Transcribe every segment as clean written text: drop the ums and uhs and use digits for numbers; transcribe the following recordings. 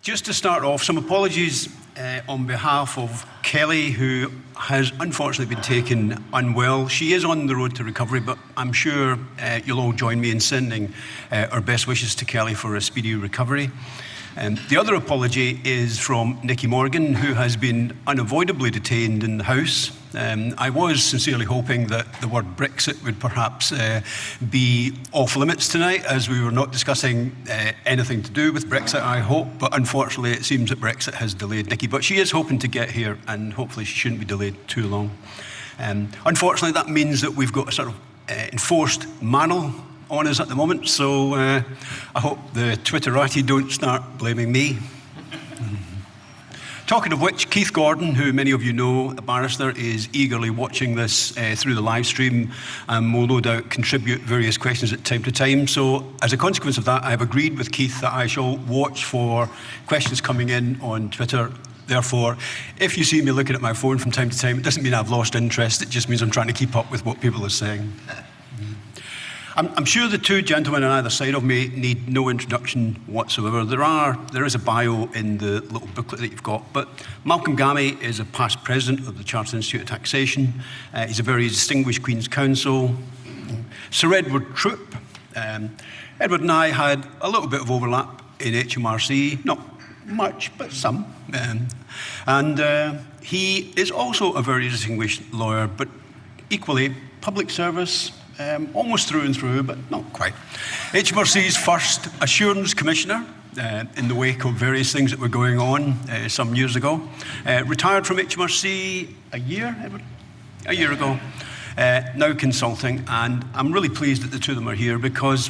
Just to start off, some apologies on behalf of Kelly, who has unfortunately been taken unwell. She is on the road to recovery, but I'm sure you'll all join me in sending our best wishes to Kelly for a speedy recovery. The other apology is from Nicky Morgan, who has been unavoidably detained in the House. I was sincerely hoping that the word Brexit would perhaps be off limits tonight, as we were not discussing anything to do with Brexit, I hope, but unfortunately it seems that Brexit has delayed Nicky, but she is hoping to get here, and hopefully she shouldn't be delayed too long. Unfortunately, that means that we've got a sort of enforced manel on us at the moment, so I hope the Twitterati don't start blaming me. Talking of which, Keith Gordon, who many of you know, a barrister, is eagerly watching this through the live stream and will no doubt contribute various questions at time to time. So as a consequence of that, I have agreed with Keith that I shall watch for questions coming in on Twitter. Therefore, if you see me looking at my phone from time to time, it doesn't mean I've lost interest, it just means I'm trying to keep up with what people are saying. I'm sure the two gentlemen on either side of me need no introduction whatsoever. There is a bio in the little booklet that you've got, but Malcolm Gammie is a past president of the Chartered Institute of Taxation. He's a very distinguished Queen's Counsel. Sir Edward Troup. Edward and I had a little bit of overlap in HMRC, not much, but some. And he is also a very distinguished lawyer, but equally public service, almost through and through, but not quite. HMRC's first Assurance Commissioner in the wake of various things that were going on some years ago. Retired from HMRC a year ago, now consulting, and I'm really pleased that the two of them are here because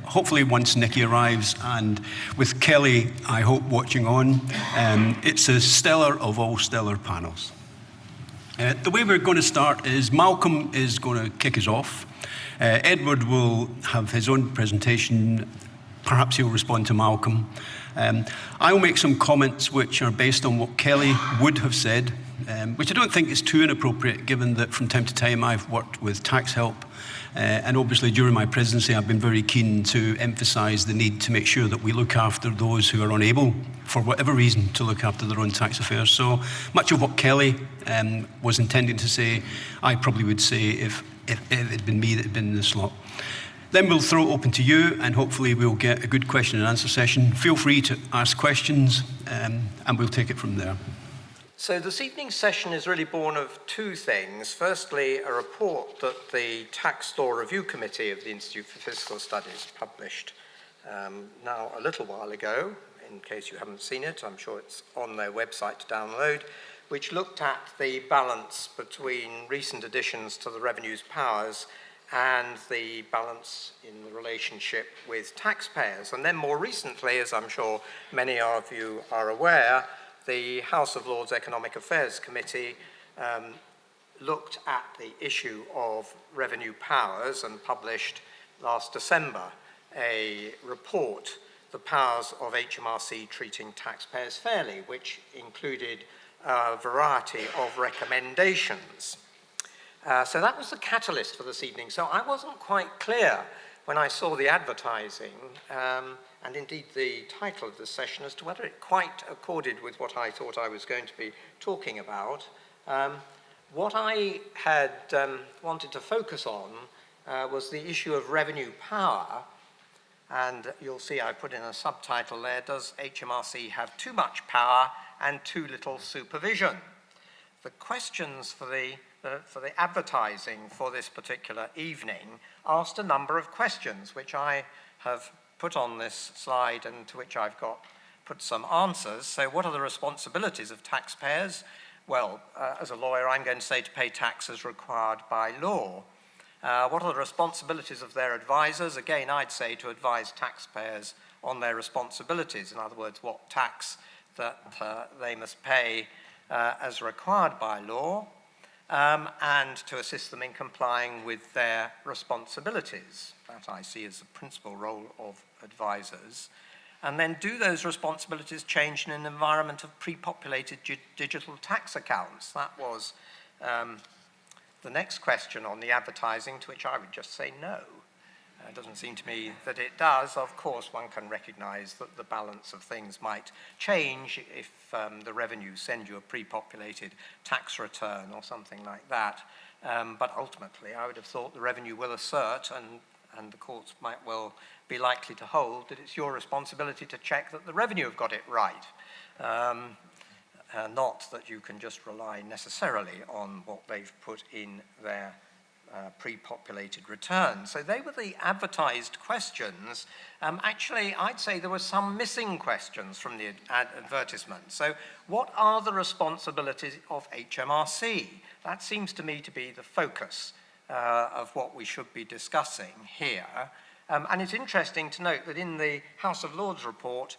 hopefully once Nicky arrives and with Kelly, I hope, watching on, it's a stellar of all stellar panels. The way we're going to start is Malcolm is going to kick us off. Edward will have his own presentation. Perhaps he'll respond to Malcolm. I'll make some comments which are based on what Kelly would have said, which I don't think is too inappropriate given that from time to time I've worked with tax help. And obviously during my presidency I've been very keen to emphasise the need to make sure that we look after those who are unable, for whatever reason, to look after their own tax affairs. So much of what Kelly was intending to say, I probably would say if it had been me that had been in the slot. Then we'll throw it open to you and hopefully we'll get a good question and answer session. Feel free to ask questions and we'll take it from there. So this evening's session is really born of two things. Firstly, a report that the Tax Law Review Committee of the Institute for Fiscal Studies published now a little while ago. In case you haven't seen it, I'm sure it's on their website to download, which looked at the balance between recent additions to the revenue's powers and the balance in the relationship with taxpayers. And then more recently, as I'm sure many of you are aware, the House of Lords Economic Affairs Committee looked at the issue of revenue powers and published last December a report, The Powers of HMRC Treating Taxpayers Fairly, which included a variety of recommendations. So that was the catalyst for this evening. So I wasn't quite clear when I saw the advertising and indeed the title of this session as to whether it quite accorded with what I thought I was going to be talking about. What I had wanted to focus on was the issue of revenue power, and you'll see I put in a subtitle there, Does HMRC have too much power and too little supervision? The questions for the advertising for this particular evening asked a number of questions which I have put on this slide and to which I've put some answers. So what are the responsibilities of taxpayers? Well, as a lawyer, I'm going to say to pay tax as required by law. What are the responsibilities of their advisors? Again, I'd say to advise taxpayers on their responsibilities. In other words, what tax that they must pay as required by law, and to assist them in complying with their responsibilities. That I see as the principal role of advisors. And then do those responsibilities change in an environment of pre-populated digital tax accounts? That was the next question on the advertising, to which I would just say no. It doesn't seem to me that it does. Of course, one can recognise that the balance of things might change if the revenues send you a pre-populated tax return or something like that. But ultimately, I would have thought the revenue will assert, and the courts might well be likely to hold, that it's your responsibility to check that the revenue have got it right. Not that you can just rely necessarily on what they've put in their pre-populated returns. So they were the advertised questions. Actually, I'd say there were some missing questions from the advertisement. So what are the responsibilities of HMRC? That seems to me to be the focus of what we should be discussing here. And it's interesting to note that in the House of Lords report,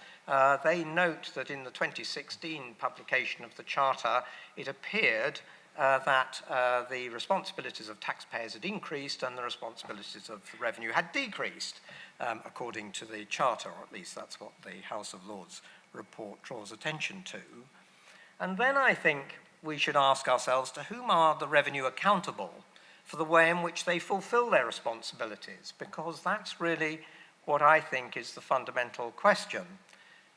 they note that in the 2016 publication of the Charter, it appeared that the responsibilities of taxpayers had increased and the responsibilities of the revenue had decreased, according to the Charter, or at least that's what the House of Lords report draws attention to. And then I think we should ask ourselves, to whom are the revenue accountable for the way in which they fulfill their responsibilities? Because that's really what I think is the fundamental question.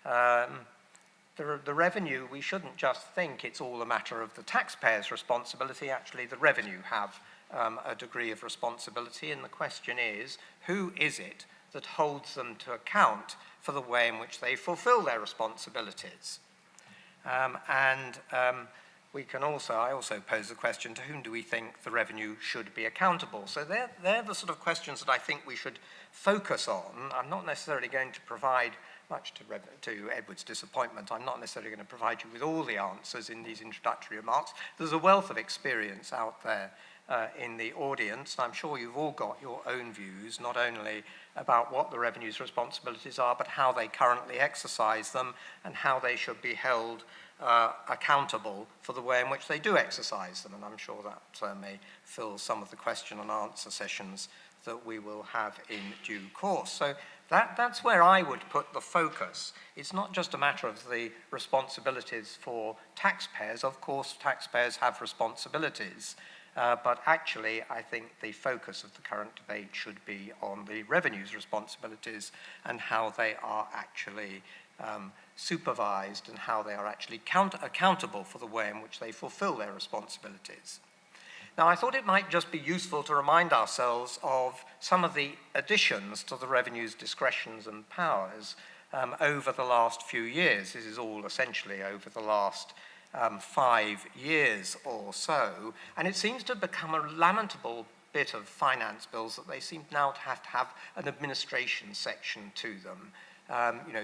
The revenue, we shouldn't just think it's all a matter of the taxpayer's responsibility. Actually, the revenue have a degree of responsibility, and the question is, who is it that holds them to account for the way in which they fulfill their responsibilities? We can also, I also pose the question, to whom do we think the revenue should be accountable? So they're the sort of questions that I think we should focus on. I'm not necessarily going to provide, much to Edward's disappointment, I'm not necessarily going to provide you with all the answers in these introductory remarks. There's a wealth of experience out there in the audience. I'm sure you've all got your own views, not only about what the revenue's responsibilities are, but how they currently exercise them and how they should be held accountable for the way in which they do exercise them. And I'm sure that may fill some of the question and answer sessions that we will have in due course. So that's where I would put the focus. It's not just a matter of the responsibilities for taxpayers. Of course, taxpayers have responsibilities. But actually, I think the focus of the current debate should be on the revenue's responsibilities and how they are actually supervised and how they are actually accountable for the way in which they fulfill their responsibilities. Now, I thought it might just be useful to remind ourselves of some of the additions to the revenue's discretions and powers over the last few years. This is all essentially over the last 5 years or so, and it seems to have become a lamentable bit of finance bills that they seem now to have an administration section to them.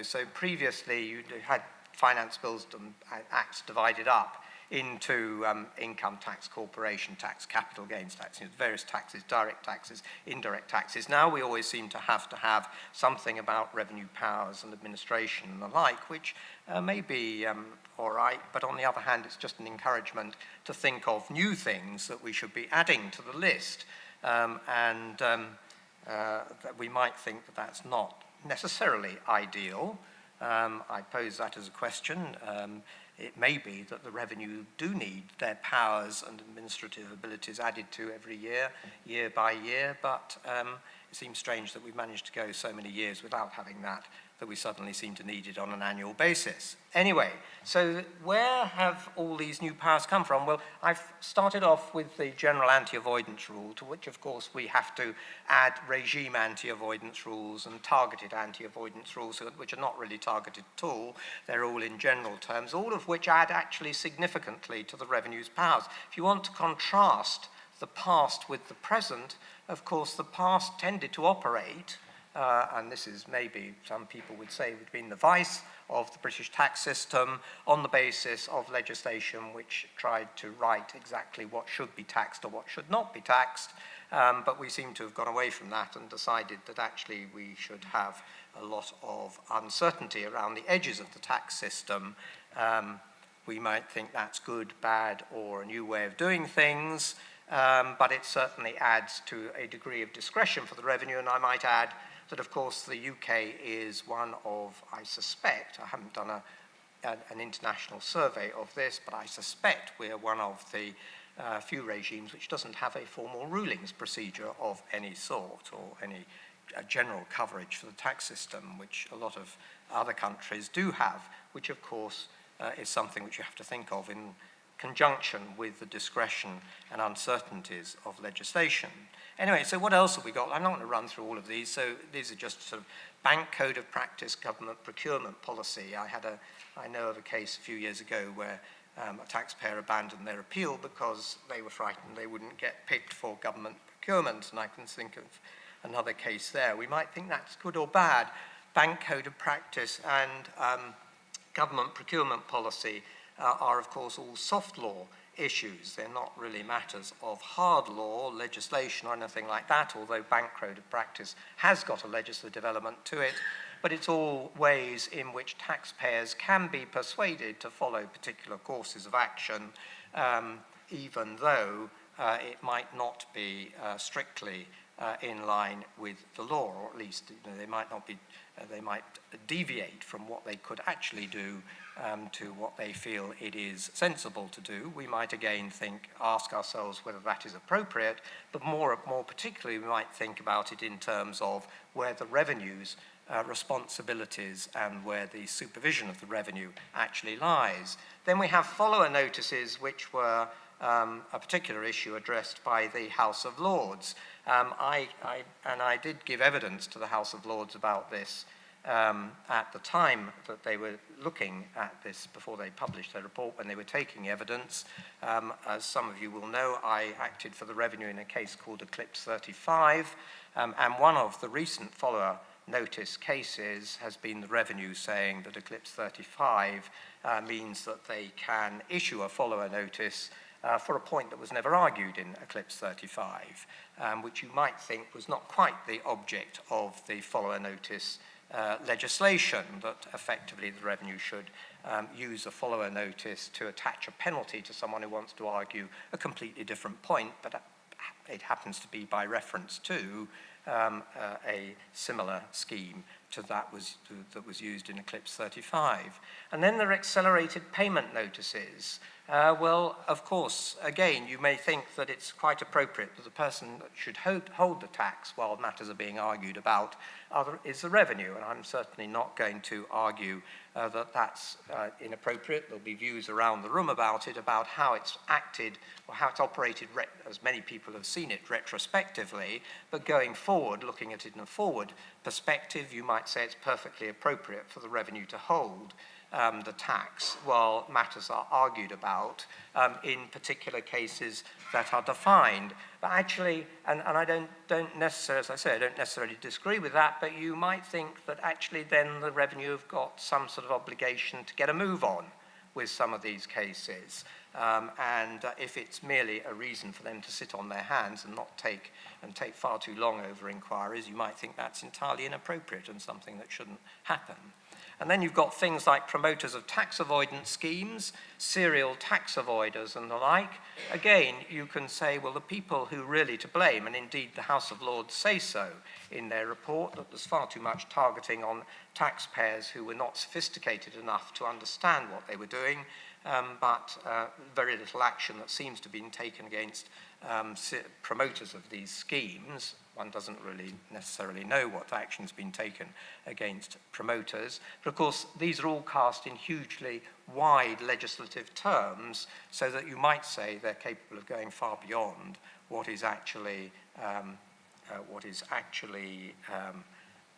So previously you had finance bills and acts divided up into income tax, corporation tax, capital gains tax, various taxes, direct taxes, indirect taxes. Now we always seem to have something about revenue powers and administration and the like, which may be all right, but on the other hand, it's just an encouragement to think of new things that we should be adding to the list, and that we might think that that's not necessarily ideal. I pose that as a question. It may be that the revenue do need their powers and administrative abilities added to every year, year by year, but it seems strange that we've managed to go so many years without having that we suddenly seem to need it on an annual basis. Anyway, so where have all these new powers come from? Well, I've started off with the general anti-avoidance rule, to which, of course, we have to add regime anti-avoidance rules and targeted anti-avoidance rules, which are not really targeted at all. They're all in general terms, all of which add actually significantly to the revenue's powers. If you want to contrast the past with the present, of course, the past tended to operate and this is maybe some people would say would have been the vice of the British tax system on the basis of legislation which tried to write exactly what should be taxed or what should not be taxed. But we seem to have gone away from that and decided that actually we should have a lot of uncertainty around the edges of the tax system. We might think that's good, bad, or a new way of doing things, but it certainly adds to a degree of discretion for the revenue, and I might add that, of course, the UK is one of, I suspect, I haven't done an international survey of this, but I suspect we're one of the few regimes which doesn't have a formal rulings procedure of any sort or any general coverage for the tax system, which a lot of other countries do have, which of course is something which you have to think of in conjunction with the discretion and uncertainties of legislation. Anyway, so what else have we got? I'm not going to run through all of these. So these are just sort of bank code of practice, government procurement policy. I know of a case a few years ago where a taxpayer abandoned their appeal because they were frightened they wouldn't get picked for government procurement, and I can think of another case there. We might think that's good or bad. Bank code of practice and government procurement policy are, of course, all soft law issues. They're not really matters of hard law, legislation, or anything like that, although bank code of practice has got a legislative element to it. But it's all ways in which taxpayers can be persuaded to follow particular courses of action, even though it might not be strictly in line with the law, or at least they might not be. They might deviate from what they could actually do to what they feel it is sensible to do. We might again ask ourselves whether that is appropriate, but more particularly, we might think about it in terms of where the revenues, responsibilities, and where the supervision of the revenue actually lies. Then we have follower notices, which were a particular issue addressed by the House of Lords. I did give evidence to the House of Lords about this at the time that they were looking at this before they published their report, when they were taking evidence. As some of you will know, I acted for the revenue in a case called Eclipse 35, and one of the recent follower notice cases has been the revenue saying that Eclipse 35 means that they can issue a follower notice for a point that was never argued in Eclipse 35, which you might think was not quite the object of the follower notice legislation, that effectively the revenue should use a follower notice to attach a penalty to someone who wants to argue a completely different point, but it happens to be by reference to a similar scheme to that was used in Eclipse 35. And then there are accelerated payment notices. Well, of course, again, you may think that it's quite appropriate that the person that should hold the tax while matters are being argued about is the revenue, and I'm certainly not going to argue that that's inappropriate. There'll be views around the room about it, about how it's acted or how it's operated, as many people have seen it retrospectively, but going forward, looking at it in a forward perspective, you might say it's perfectly appropriate for the revenue to hold the tax while matters are argued about in particular cases that are defined. But actually, and I don't necessarily, as I say, I don't necessarily disagree with that, but you might think that actually then the revenue have got some sort of obligation to get a move on with some of these cases. And if it's merely a reason for them to sit on their hands and not take far too long over inquiries, you might think that's entirely inappropriate and something that shouldn't happen. And then you've got things like promoters of tax avoidance schemes, serial tax avoiders and the like. Again, you can say, well, the people who are really to blame, and indeed the House of Lords say so in their report, that there's far too much targeting on taxpayers who were not sophisticated enough to understand what they were doing, but very little action that seems to have been taken against promoters of these schemes. One doesn't really necessarily know what action's been taken against promoters. But of course, these are all cast in hugely wide legislative terms, so that you might say they're capable of going far beyond what is actually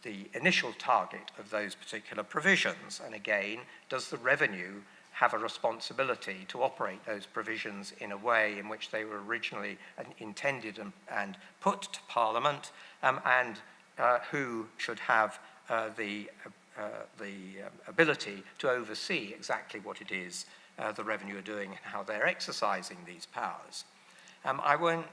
the initial target of those particular provisions. And again, does the revenue have a responsibility to operate those provisions in a way in which they were originally intended and put to Parliament, and who should have the ability to oversee exactly what it is the revenue are doing and how they're exercising these powers. Well,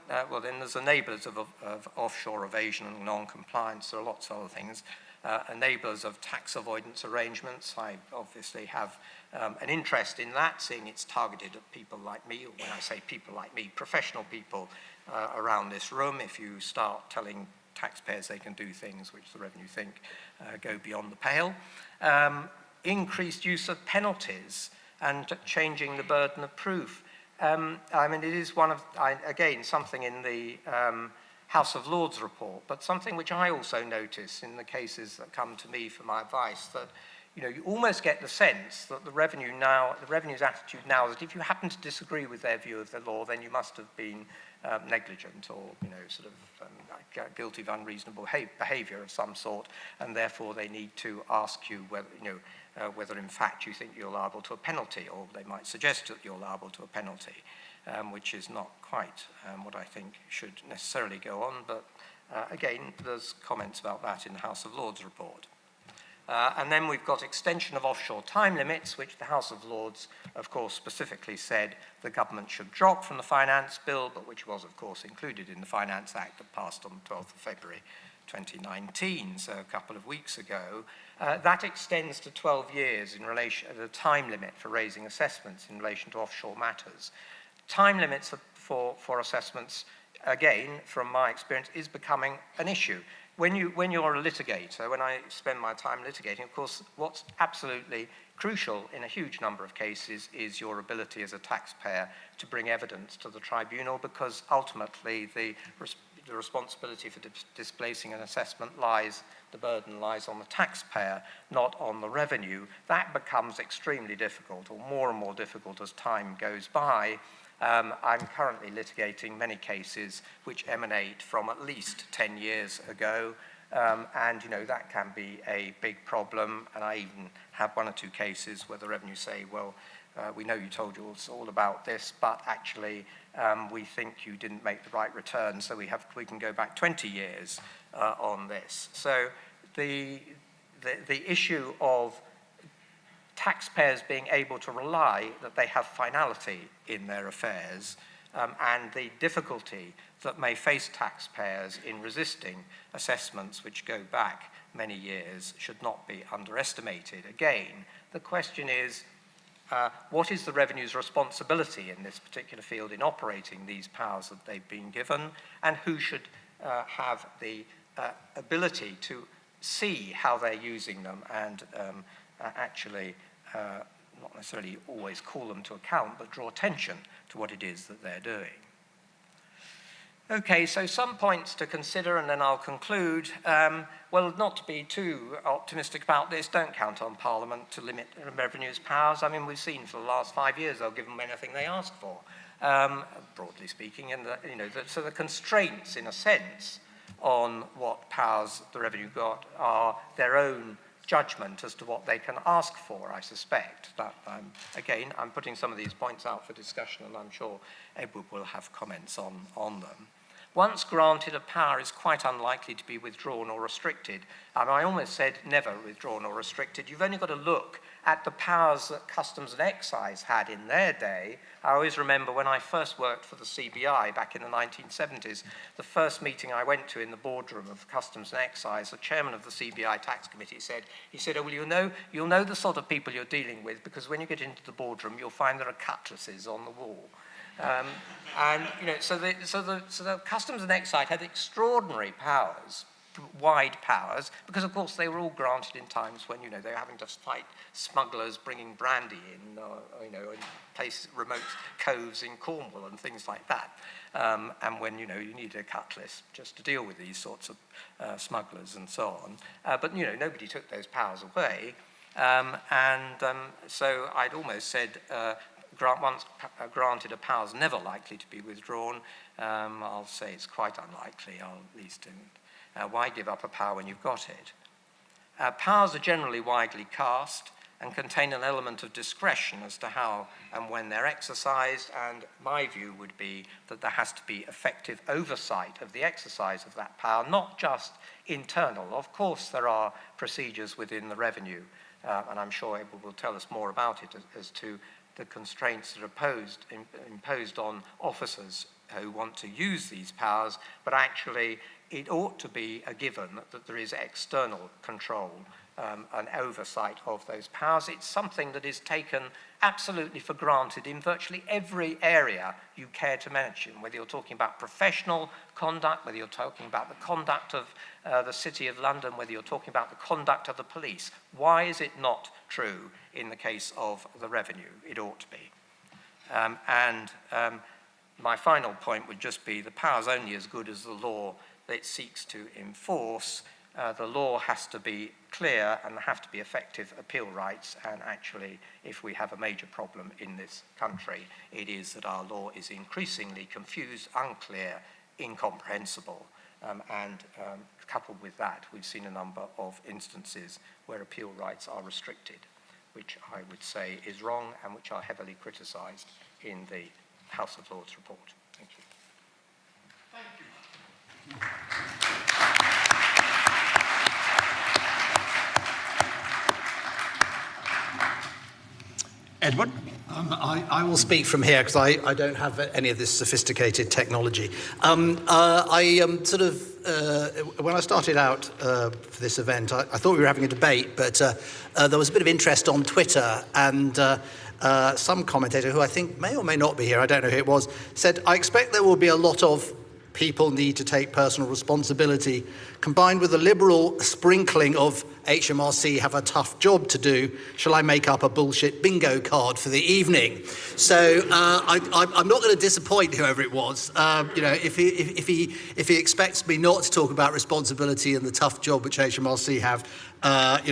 then there's enablers of offshore evasion and non-compliance. There are lots of other things. Enablers of tax avoidance arrangements. I obviously have an interest in that, seeing it's targeted at people like me, or when I say people like me, professional people around this room. If you start telling taxpayers they can do things which the revenue think go beyond the pale. Increased use of penalties and changing the burden of proof. I mean, it is one of, again, something in the House of Lords report, but something which I also notice in the cases that come to me for my advice, that you almost get the sense that the revenue's attitude now is that if you happen to disagree with their view of the law, then you must have been negligent or guilty of unreasonable behaviour of some sort, and therefore they need to ask you whether in fact you think you're liable to a penalty, or they might suggest that you're liable to a penalty, which is not quite what I think should necessarily go on, but again, there's comments about that in the House of Lords report. And then we've got extension of offshore time limits, which the House of Lords, of course, specifically said the government should drop from the Finance Bill, but which was, of course, included in the Finance Act that passed on the 12th of February 2019, so a couple of weeks ago. That extends to 12 years in relation to the time limit for raising assessments in relation to offshore matters. Time limits for assessments, again, from my experience, is becoming an issue. When you're a litigator, when I spend my time litigating, of course, what's absolutely crucial in a huge number of cases is your ability as a taxpayer to bring evidence to the tribunal, because ultimately the responsibility for displacing an assessment the burden lies on the taxpayer, not on the revenue. That becomes extremely difficult, or more and more difficult as time goes by. I'm currently litigating many cases which emanate from at least 10 years ago, and that can be a big problem. And I even have one or two cases where the revenue say, well, we know you told us all about this, but actually we think you didn't make the right return, so we can go back 20 years on this. So the issue of taxpayers being able to rely that they have finality in their affairs, and the difficulty that may face taxpayers in resisting assessments which go back many years should not be underestimated. Again, the question is, what is the revenue's responsibility in this particular field in operating these powers that they've been given, and who should have the ability to see how they're using them and actually not necessarily always call them to account, but draw attention to what it is that they're doing. Okay, so some points to consider, and then I'll conclude. Well, not to be too optimistic about this, don't count on Parliament to limit revenue's powers. I mean, we've seen for the last 5 years they'll give them anything they ask for, broadly speaking. And so the constraints, in a sense, on what powers the revenue got are their own judgment as to what they can ask for, I suspect. That, again, I'm putting some of these points out for discussion, and I'm sure Edward will have comments on them. Once granted, a power is quite unlikely to be withdrawn or restricted. I almost said never withdrawn or restricted. You've only got to look at the powers that Customs and Excise had in their day. I always remember when I first worked for the CBI back in the 1970s, the first meeting I went to in the boardroom of Customs and Excise, the chairman of the CBI tax committee said, oh, well, you'll know the sort of people you're dealing with, because when you get into the boardroom, you'll find there are cutlasses on the wall. So the Customs and Excise had extraordinary powers, wide powers, because of course they were all granted in times when they were having to fight smugglers bringing brandy in, in places, remote coves in Cornwall and things like that, and when you needed a cutlass just to deal with these sorts of smugglers and so on. But nobody took those powers away, so I'd almost said. Once granted, a power is never likely to be withdrawn. I'll say it's quite unlikely, at least. Why give up a power when you've got it? Powers are generally widely cast and contain an element of discretion as to how and when they're exercised, and my view would be that there has to be effective oversight of the exercise of that power, not just internal. Of course, there are procedures within the revenue, and I'm sure Abel will tell us more about it as to the constraints that are imposed on officers who want to use these powers, but actually it ought to be a given that there is external control and oversight of those powers. It's something that is taken absolutely for granted in virtually every area you care to mention, whether you're talking about professional conduct, whether you're talking about the conduct of the City of London, whether you're talking about the conduct of the police. Why is it not true in the case of the revenue? It ought to be. My final point would just be the power is only as good as the law that it seeks to enforce. The law has to be clear and there have to be effective appeal rights, and actually if we have a major problem in this country, it is that our law is increasingly confused, unclear, incomprehensible, and coupled with that we've seen a number of instances where appeal rights are restricted, which I would say is wrong and which are heavily criticised in the House of Lords report. Thank you. Thank you. Edward? I will speak from here because I don't have any of this sophisticated technology. When I started out for this event, I thought we were having a debate, but there was a bit of interest on Twitter, and some commentator, who I think may or may not be here, I don't know who it was, said, "I expect there will be a lot of people need to take personal responsibility, combined with a liberal sprinkling of HMRC have a tough job to do. Shall I make up a bullshit bingo card for the evening?" So I'm not going to disappoint whoever it was. If he expects me not to talk about responsibility and the tough job which HMRC have, he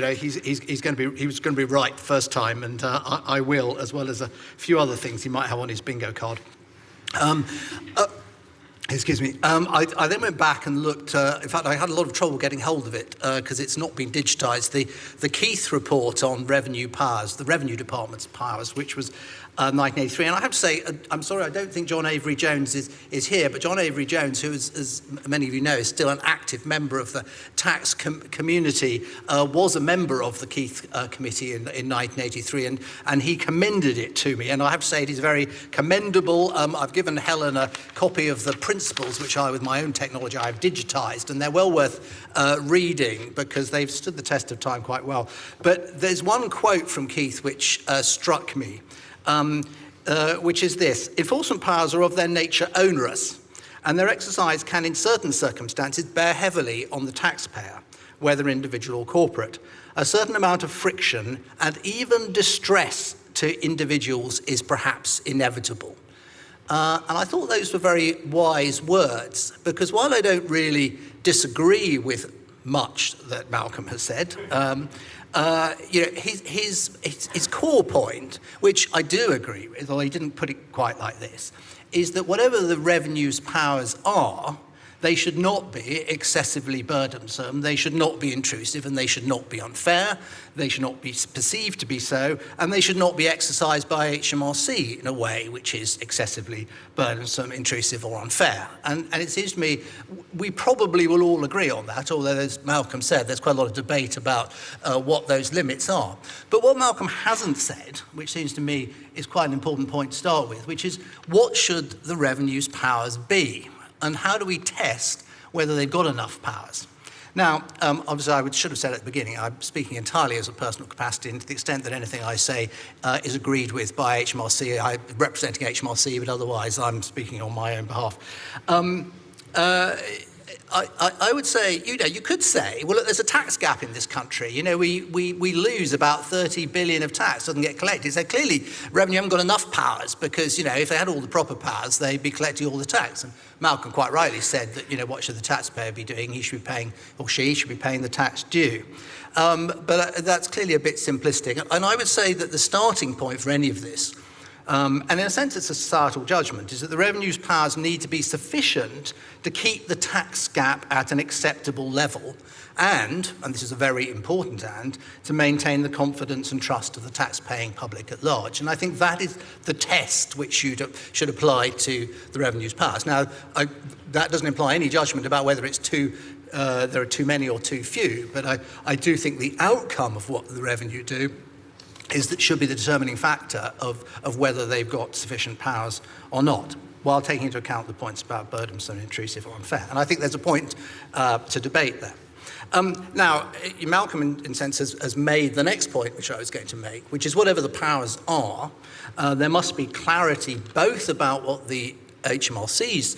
was going to be right first time, and I will, as well as a few other things he might have on his bingo card. Excuse me. I then went back and looked. In fact, I had a lot of trouble getting hold of it because it's not been digitised. The Keith report on revenue powers, the Revenue Department's powers, which was 1983. And I have to say, I'm sorry, I don't think John Avery Jones is here, but John Avery Jones, who, as many of you know, is still an active member of the tax community, was a member of the Keith Committee in 1983, and he commended it to me. And I have to say, it is very commendable. I've given Helen a copy of the principles, which with my own technology, I've digitised, and they're well worth reading because they've stood the test of time quite well. But there's one quote from Keith which struck me. Which is this: enforcement powers are of their nature onerous, and their exercise can in certain circumstances bear heavily on the taxpayer, whether individual or corporate. A certain amount of friction and even distress to individuals is perhaps inevitable. And I thought those were very wise words, because while I don't really disagree with much that Malcolm has said, his core point, which I do agree with, although he didn't put it quite like this, is that whatever the revenue's powers are, they should not be excessively burdensome, they should not be intrusive, and they should not be unfair, they should not be perceived to be so, and they should not be exercised by HMRC in a way which is excessively burdensome, intrusive, or unfair. And it seems to me we probably will all agree on that, although, as Malcolm said, there's quite a lot of debate about what those limits are. But what Malcolm hasn't said, which seems to me is quite an important point to start with, which is what should the revenue's powers be? And how do we test whether they've got enough powers? Now, obviously, should have said at the beginning, I'm speaking entirely as a personal capacity, and to the extent that anything I say is agreed with by HMRC, I'm representing HMRC, but otherwise I'm speaking on my own behalf. I would say, you could say, well, look, there's a tax gap in this country. We lose about 30 billion of tax, doesn't get collected. So clearly, revenue haven't got enough powers because, if they had all the proper powers, they'd be collecting all the tax. And Malcolm quite rightly said that, what should the taxpayer be doing? He should be paying, or she should be paying the tax due. But that's clearly a bit simplistic. And I would say that the starting point for any of this, and in a sense it's a societal judgment, is that the revenue's powers need to be sufficient to keep the tax gap at an acceptable level and this is a very important to maintain the confidence and trust of the tax-paying public at large. And I think that is the test which should apply to the revenue's powers. Now, that doesn't imply any judgment about whether it's there are too many or too few, but I do think the outcome of what the revenue do is that should be the determining factor of whether they've got sufficient powers or not, while taking into account the points about burdensome, intrusive, or unfair. And I think there's a point to debate there. Now, Malcolm, in a sense, has made the next point, which I was going to make, which is whatever the powers are, there must be clarity both about what the HMRC's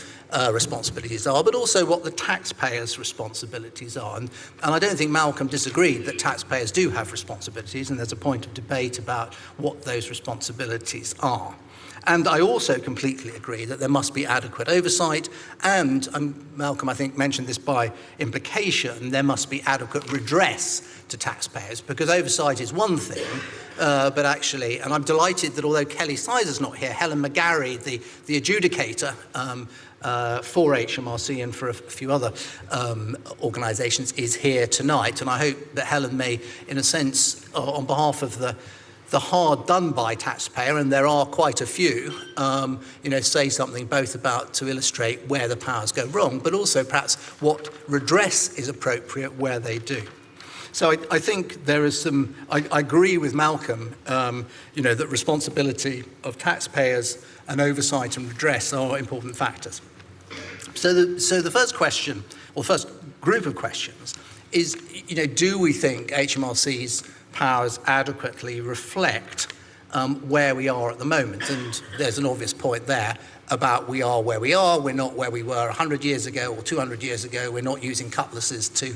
responsibilities are, but also what the taxpayers' responsibilities are. And I don't think Malcolm disagreed that taxpayers do have responsibilities, and there's a point of debate about what those responsibilities are. And I also completely agree that there must be adequate oversight, and Malcolm, I think, mentioned this by implication, there must be adequate redress to taxpayers, because oversight is one thing, but actually, and I'm delighted that although Kelly Sizer's not here, Helen McGarry, the adjudicator for HMRC and for a few other organisations, is here tonight, and I hope that Helen may, in a sense, on behalf of the hard done by taxpayer, and there are quite a few, say something both about to illustrate where the powers go wrong, but also perhaps what redress is appropriate where they do. So I think there is some, I agree with Malcolm, that responsibility of taxpayers and oversight and redress are important factors. So the first question, or first group of questions, is, do we think HMRC's powers adequately reflect where we are at the moment? And there's an obvious point there about we are where we are, we're not where we were 100 years ago or 200 years ago, we're not using cutlasses to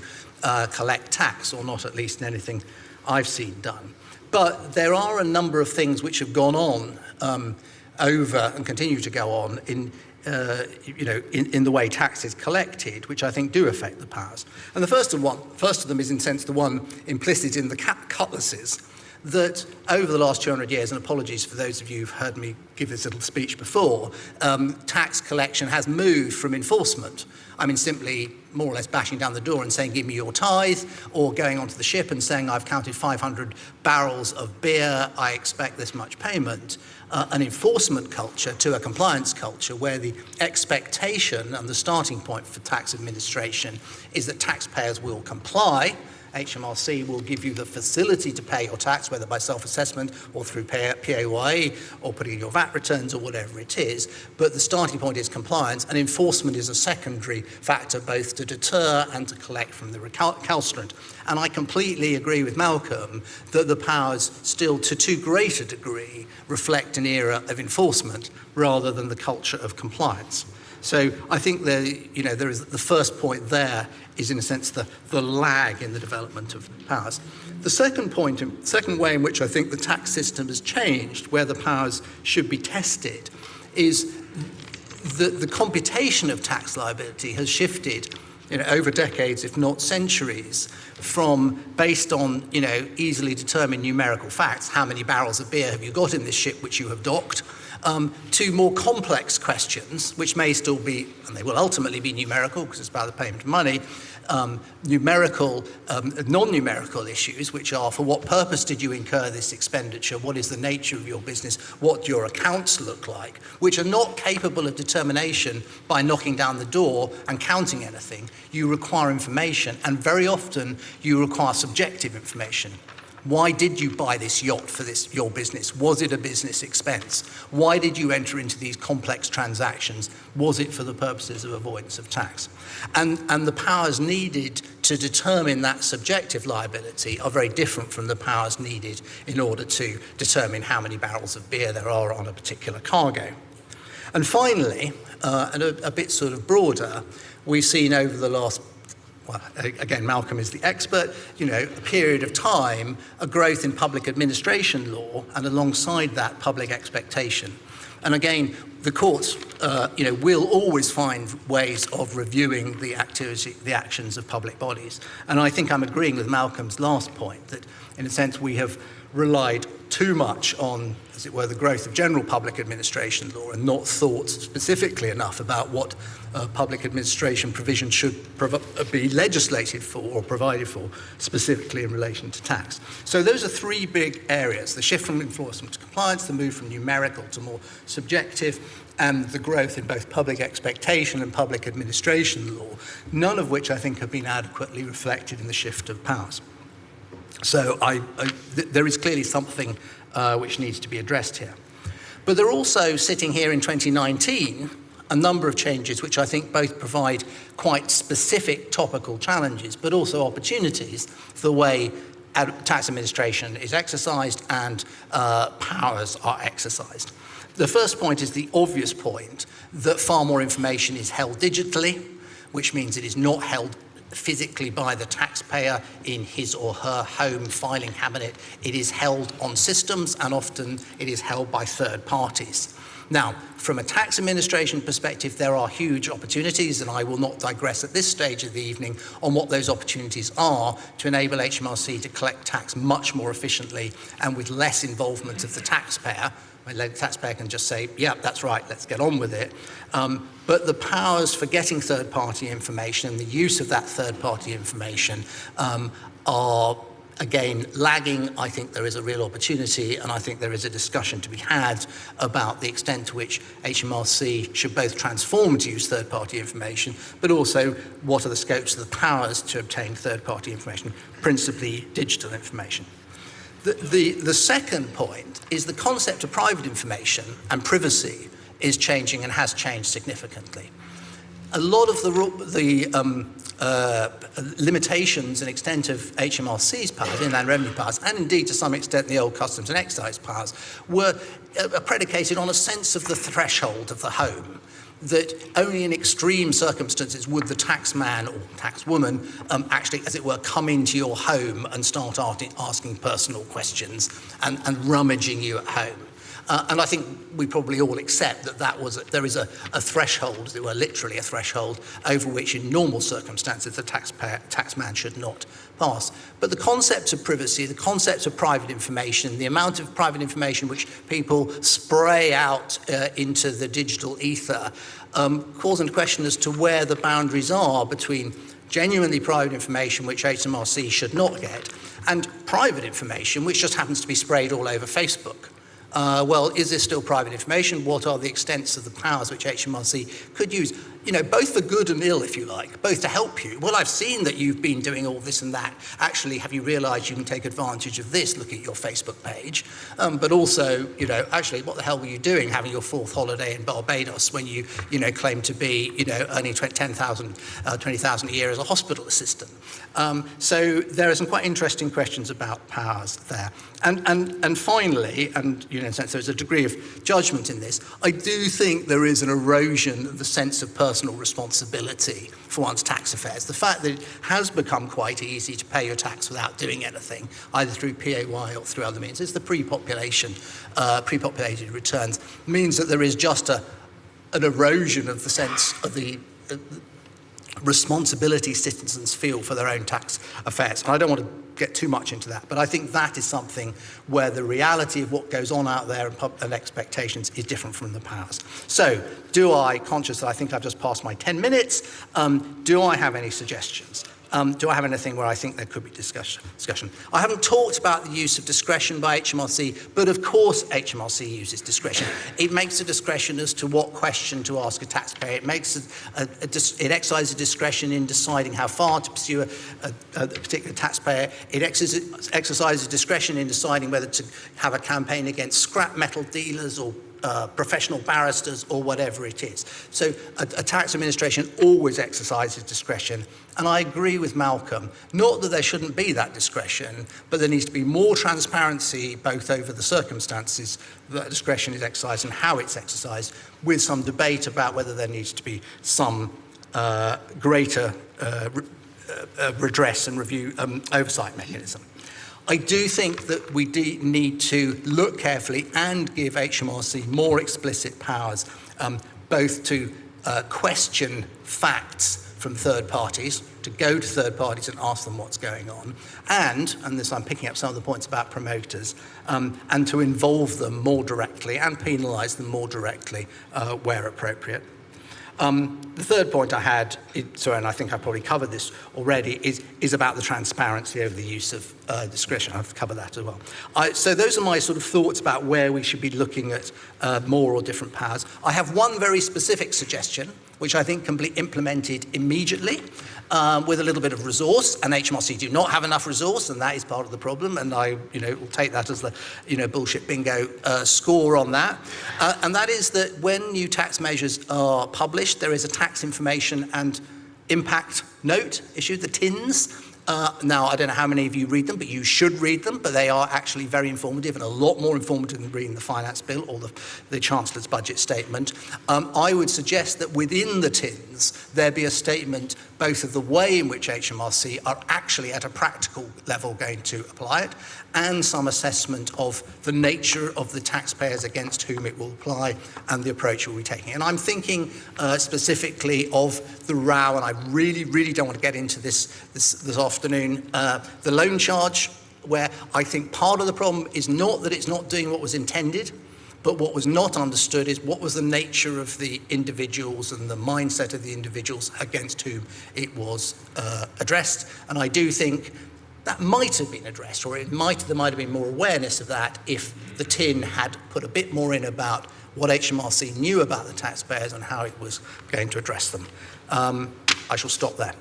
collect tax, or not at least in anything I've seen done. But there are a number of things which have gone on over and continue to go on in the way tax is collected, which I think do affect the powers. And the first of them is, in a sense, the one implicit in the cutlasses, that over the last 200 years, and apologies for those of you who've heard me give this little speech before, tax collection has moved from enforcement, simply more or less bashing down the door and saying, give me your tithe, or going onto the ship and saying, I've counted 500 barrels of beer, I expect this much payment, an enforcement culture to a compliance culture where the expectation and the starting point for tax administration is that taxpayers will comply. HMRC will give you the facility to pay your tax, whether by self-assessment or through PAYE or putting in your VAT returns or whatever it is. But the starting point is compliance, and enforcement is a secondary factor both to deter and to collect from the recalcitrant. And I completely agree with Malcolm that the powers still, to too great a degree, reflect an era of enforcement rather than the culture of compliance. So I think there is the first point there is, in a sense, the lag in the development of powers. The second way in which I think the tax system has changed, where the powers should be tested, is that the computation of tax liability has shifted, over decades, if not centuries, from based on, easily determined numerical facts, how many barrels of beer have you got in this ship which you have docked, to more complex questions, which may still be, and they will ultimately be numerical because it's about the payment of money, non-numerical issues, which are, for what purpose did you incur this expenditure? What is the nature of your business? What do your accounts look like? Which are not capable of determination by knocking down the door and counting anything. You require information, and very often you require subjective information. Why did you buy this yacht for your business? Was it a business expense? Why did you enter into these complex transactions? Was it for the purposes of avoidance of tax? And the powers needed to determine that subjective liability are very different from the powers needed in order to determine how many barrels of beer there are on a particular cargo. And finally, and a bit sort of broader, we've seen over the last, well, again, Malcolm is the expert, a period of time, a growth in public administration law, and alongside that, public expectation. And again, the courts, will always find ways of reviewing the actions of public bodies. And I think I'm agreeing with Malcolm's last point that, in a sense, we have relied too much on, as it were, the growth of general public administration law and not thought specifically enough about what public administration provision should be legislated for or provided for specifically in relation to tax. So those are three big areas: the shift from enforcement to compliance, the move from numerical to more subjective, and the growth in both public expectation and public administration law, none of which I think have been adequately reflected in the shift of powers. So there is clearly something which needs to be addressed here. But there are also, sitting here in 2019, a number of changes which I think both provide quite specific topical challenges, but also opportunities for the way tax administration is exercised and powers are exercised. The first point is the obvious point that far more information is held digitally, which means it is not held physically by the taxpayer in his or her home filing cabinet. It is held on systems, and often it is held by third parties. Now, from a tax administration perspective, there are huge opportunities, and I will not digress at this stage of the evening on what those opportunities are to enable HMRC to collect tax much more efficiently and with less involvement of the taxpayer. The taxpayer can just say, yeah, that's right, let's get on with it. But the powers for getting third-party information and the use of that third-party information are, again, lagging. I think there is a real opportunity, and I think there is a discussion to be had about the extent to which HMRC should both transform to use third-party information, but also what are the scopes of the powers to obtain third-party information, principally digital information. The second point is the concept of private information and privacy is changing and has changed significantly. A lot of the limitations and extent of HMRC's powers, inland revenue powers, and indeed to some extent the old customs and excise powers, were predicated on a sense of the threshold of the home, that only in extreme circumstances would the taxman or taxwoman actually, as it were, come into your home and start asking personal questions and rummaging you at home. And I think we probably all accept that there is a threshold, as it were, literally a threshold, over which in normal circumstances the taxman should not pass. But the concepts of privacy, the concepts of private information, the amount of private information which people spray out into the digital ether calls into question as to where the boundaries are between genuinely private information which HMRC should not get and private information which just happens to be sprayed all over Facebook. Well, is this still private information? What are the extents of the powers which HMRC could use? You know, both for good and ill, if you like, both to help you. Well, I've seen that you've been doing all this and that. Actually, have you realised you can take advantage of this? Look at your Facebook page. But also, you know, actually, what the hell were you doing having your fourth holiday in Barbados when you claim to be, earning 20,000 a year as a hospital assistant? So there are some quite interesting questions about powers there. And finally, and in a sense there's a degree of judgment in this, I do think there is an erosion of the sense of personal responsibility for one's tax affairs. The fact that it has become quite easy to pay your tax without doing anything, either through PAY or through other means, it's the pre-populated returns, means that there is just an erosion of the sense of the responsibility citizens feel for their own tax affairs. And I don't want to get too much into that, but I think that is something where the reality of what goes on out there and expectations is different from the powers. So, conscious that I think I've just passed my 10 minutes, do I have any suggestions? Do I have anything where I think there could be discussion? I haven't talked about the use of discretion by HMRC, but of course HMRC uses discretion. It makes a discretion as to what question to ask a taxpayer. It it exercises discretion in deciding how far to pursue a particular taxpayer. It exercises discretion in deciding whether to have a campaign against scrap metal dealers or professional barristers or whatever it is. So a tax administration always exercises discretion. And I agree with Malcolm, not that there shouldn't be that discretion, but there needs to be more transparency both over the circumstances that discretion is exercised and how it's exercised, with some debate about whether there needs to be some greater redress and review oversight mechanism. I do think that we need to look carefully and give HMRC more explicit powers, both to question facts from third parties, to go to third parties and ask them what's going on, and this I'm picking up some of the points about promoters, and to involve them more directly and penalise them more directly where appropriate. The third point I had, and I think I probably covered this already, is about the transparency over the use of discretion. I've covered that as well. So those are my sort of thoughts about where we should be looking at more or different powers. I have one very specific suggestion, which I think can be implemented immediately with a little bit of resource, and HMRC do not have enough resource, and that is part of the problem, and I will take that as the bullshit bingo score on that. And that is that when new tax measures are published, there is a tax information and impact note issued, the TINs, Now, I don't know how many of you read them, but you should read them, but they are actually very informative and a lot more informative than reading the finance bill or the Chancellor's budget statement. I would suggest that within the TINs, there be a statement both of the way in which HMRC are actually at a practical level going to apply it, and some assessment of the nature of the taxpayers against whom it will apply and the approach we'll be taking. And I'm thinking specifically of the row, and I really, really don't want to get into this afternoon, the loan charge, where I think part of the problem is not that it's not doing what was intended, but what was not understood is what was the nature of the individuals and the mindset of the individuals against whom it was addressed. And I do think that might have been addressed, or there might have been more awareness of that if the TIN had put a bit more in about what HMRC knew about the taxpayers and how it was going to address them. I shall stop there.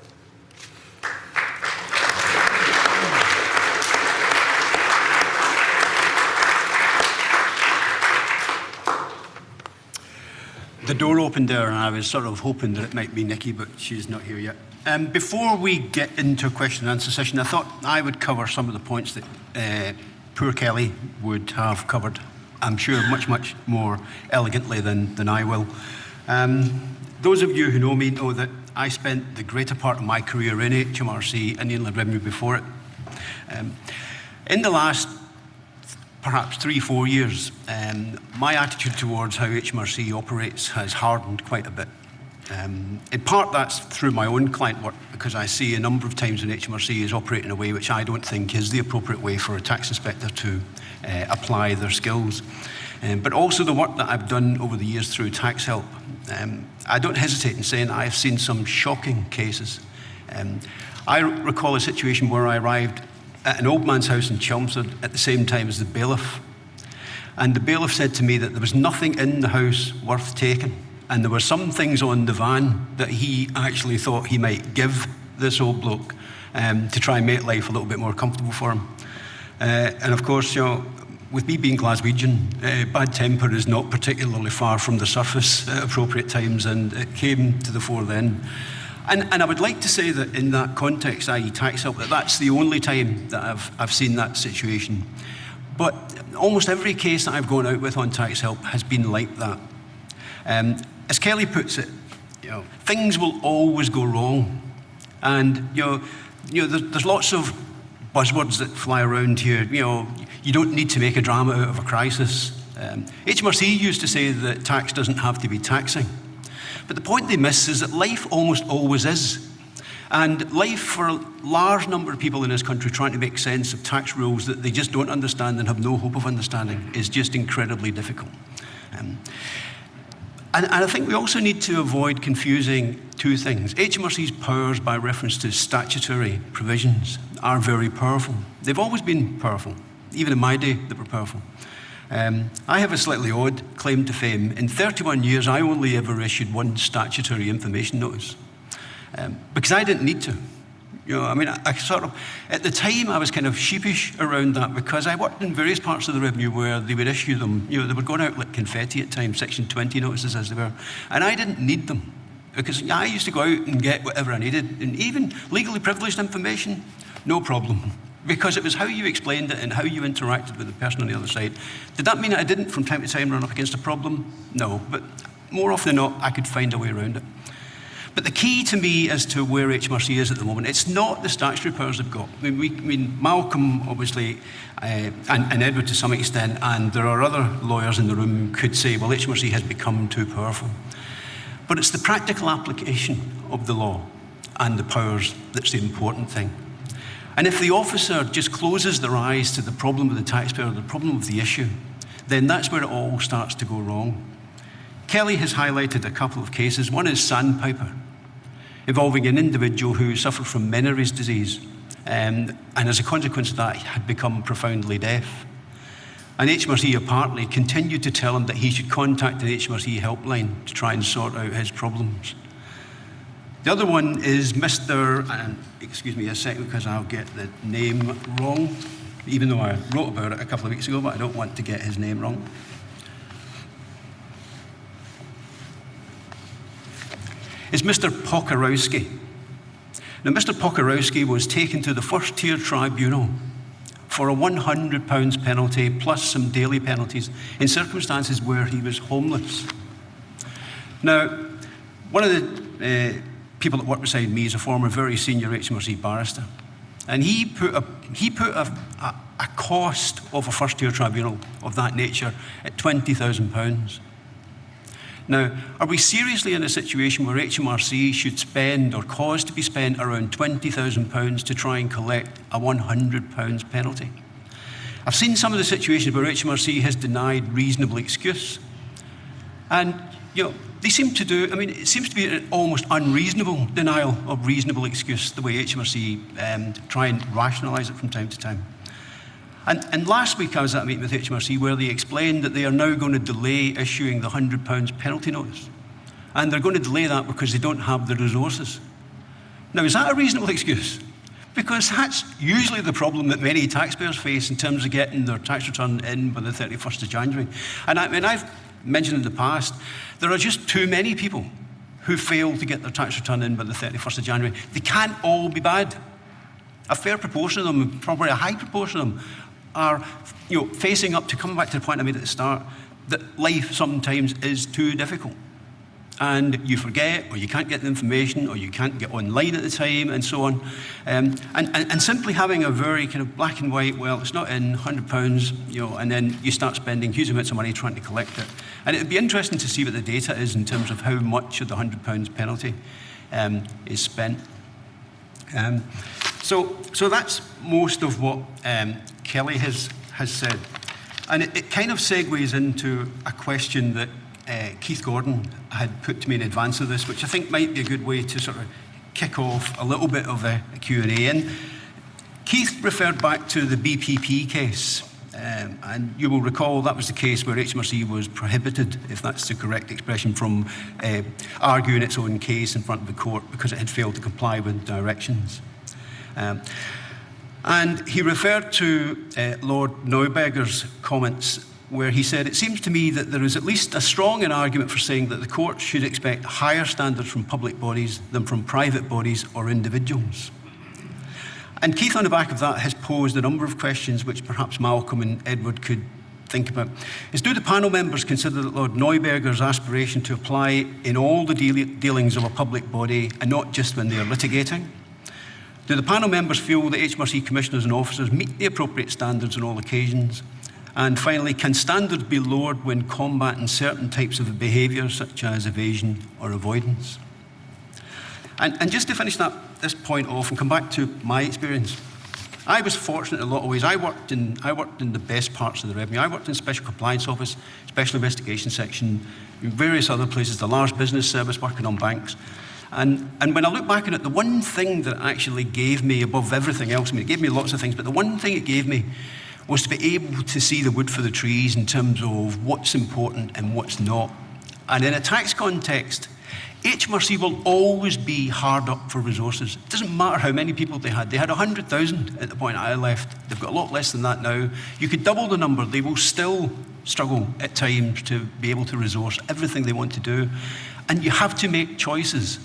The door opened there, and I was sort of hoping that it might be Nikki, but she's not here yet. Before we get into a question and answer session, I thought I would cover some of the points that poor Kelly would have covered, I'm sure, much, much more elegantly than I will. Those of you who know me know that I spent the greater part of my career in HMRC and Inland Revenue before it. In the last perhaps 3-4 years, my attitude towards how HMRC operates has hardened quite a bit. In part, that's through my own client work, because I see a number of times when HMRC is operating in a way which I don't think is the appropriate way for a tax inspector to apply their skills. But also the work that I've done over the years through Tax Help. I don't hesitate in saying I've seen some shocking cases. I recall a situation where I arrived at an old man's house in Chelmsford at the same time as the bailiff. And the bailiff said to me that there was nothing in the house worth taking. And there were some things on the van that he actually thought he might give this old bloke to try and make life a little bit more comfortable for him. And of course, you know, with me being Glaswegian, bad temper is not particularly far from the surface at appropriate times, and it came to the fore then. And I would like to say that in that context, i.e. Tax Help, that's the only time that I've seen that situation. But almost every case that I've gone out with on Tax Help has been like that. As Kelly puts it, you know, things will always go wrong. And there's lots of buzzwords that fly around here. You know, you don't need to make a drama out of a crisis. HMRC used to say that tax doesn't have to be taxing. But the point they miss is that life almost always is. And life for a large number of people in this country trying to make sense of tax rules that they just don't understand and have no hope of understanding is just incredibly difficult. And I think we also need to avoid confusing two things. HMRC's powers, by reference to statutory provisions, are very powerful. They've always been powerful. Even in my day, they were powerful. I have a slightly odd claim to fame. In 31 years, I only ever issued one statutory information notice because I didn't need to. You know, I mean, I sort of, at the time, I was kind of sheepish around that because I worked in various parts of the revenue where they would issue them. You know, they were going out like confetti at times, Section 20 notices as they were, and I didn't need them because I used to go out and get whatever I needed, and even legally privileged information, no problem. Because it was how you explained it and how you interacted with the person on the other side. Did that mean that I didn't from time to time run up against a problem? No, but more often than not, I could find a way around it. But the key to me as to where HMRC is at the moment, it's not the statutory powers they've got. I mean Malcolm, obviously, and Edward to some extent, and there are other lawyers in the room could say, well, HMRC has become too powerful. But it's the practical application of the law and the powers that's the important thing. And if the officer just closes their eyes to the problem of the taxpayer, the problem of the issue, then that's where it all starts to go wrong. Kelly has highlighted a couple of cases. One is Sandpiper, involving an individual who suffered from Meniere's disease, and as a consequence of that, had become profoundly deaf. And HMRC apparently continued to tell him that he should contact an HMRC helpline to try and sort out his problems. The other one is Mr., and excuse me a second because I'll get the name wrong, even though I wrote about it a couple of weeks ago, but I don't want to get his name wrong. It's Mr. Pokarowski. Now, Mr. Pokorowski was taken to the first-tier tribunal for a £100 penalty plus some daily penalties in circumstances where he was homeless. Now, one of the people that worked beside me is a former very senior HMRC barrister, and he put a cost of a first-tier tribunal of that nature at £20,000. Now, are we seriously in a situation where HMRC should spend or cause to be spent around £20,000 to try and collect a £100 penalty? I've seen some of the situations where HMRC has denied reasonable excuse. And, they seem to do, it seems to be an almost unreasonable denial of reasonable excuse, the way HMRC try and rationalise it from time to time. And last week I was at a meeting with HMRC where they explained that they are now going to delay issuing the £100 penalty notice. And they're going to delay that because they don't have the resources. Now, is that a reasonable excuse? Because that's usually the problem that many taxpayers face in terms of getting their tax return in by the 31st of January. And I've mentioned in the past, there are just too many people who fail to get their tax return in by the 31st of January. They can't all be bad. A fair proportion of them, probably a high proportion of them, are facing up to, coming back to the point I made at the start, that life sometimes is too difficult. And you forget, or you can't get the information, or you can't get online at the time, and so on. And simply having a very kind of black and white, well, it's not in, £100, and then you start spending huge amounts of money trying to collect it. And it'd be interesting to see what the data is in terms of how much of the £100 penalty is spent. So that's most of what Kelly has said. And it kind of segues into a question that Keith Gordon had put to me in advance of this, which I think might be a good way to sort of kick off a little bit of a Q&A. And Keith referred back to the BPP case. And you will recall that was the case where HMRC was prohibited, if that's the correct expression, from arguing its own case in front of the court because it had failed to comply with directions. And he referred to Lord Neuberger's comments where he said, "It seems to me that there is at least a strong argument for saying that the court should expect higher standards from public bodies than from private bodies or individuals." And Keith, on the back of that, has posed a number of questions which perhaps Malcolm and Edward could think about. Do the panel members consider that Lord Neuberger's aspiration to apply in all the dealings of a public body and not just when they are litigating? Do the panel members feel that HMRC commissioners and officers meet the appropriate standards on all occasions? And finally, can standards be lowered when combating certain types of behaviour, such as evasion or avoidance? And just to finish this point off and come back to my experience, I was fortunate in a lot of ways. I worked in the best parts of the revenue. I worked in Special Compliance Office, Special Investigation Section, in various other places, the large business service, working on banks. And when I look back on it, the one thing that actually gave me, above everything else, it gave me lots of things, but the one thing it gave me was to be able to see the wood for the trees in terms of what's important and what's not. And in a tax context, HMRC will always be hard up for resources. It doesn't matter how many people they had. They had 100,000 at the point I left. They've got a lot less than that now. You could double the number. They will still struggle at times to be able to resource everything they want to do. And you have to make choices.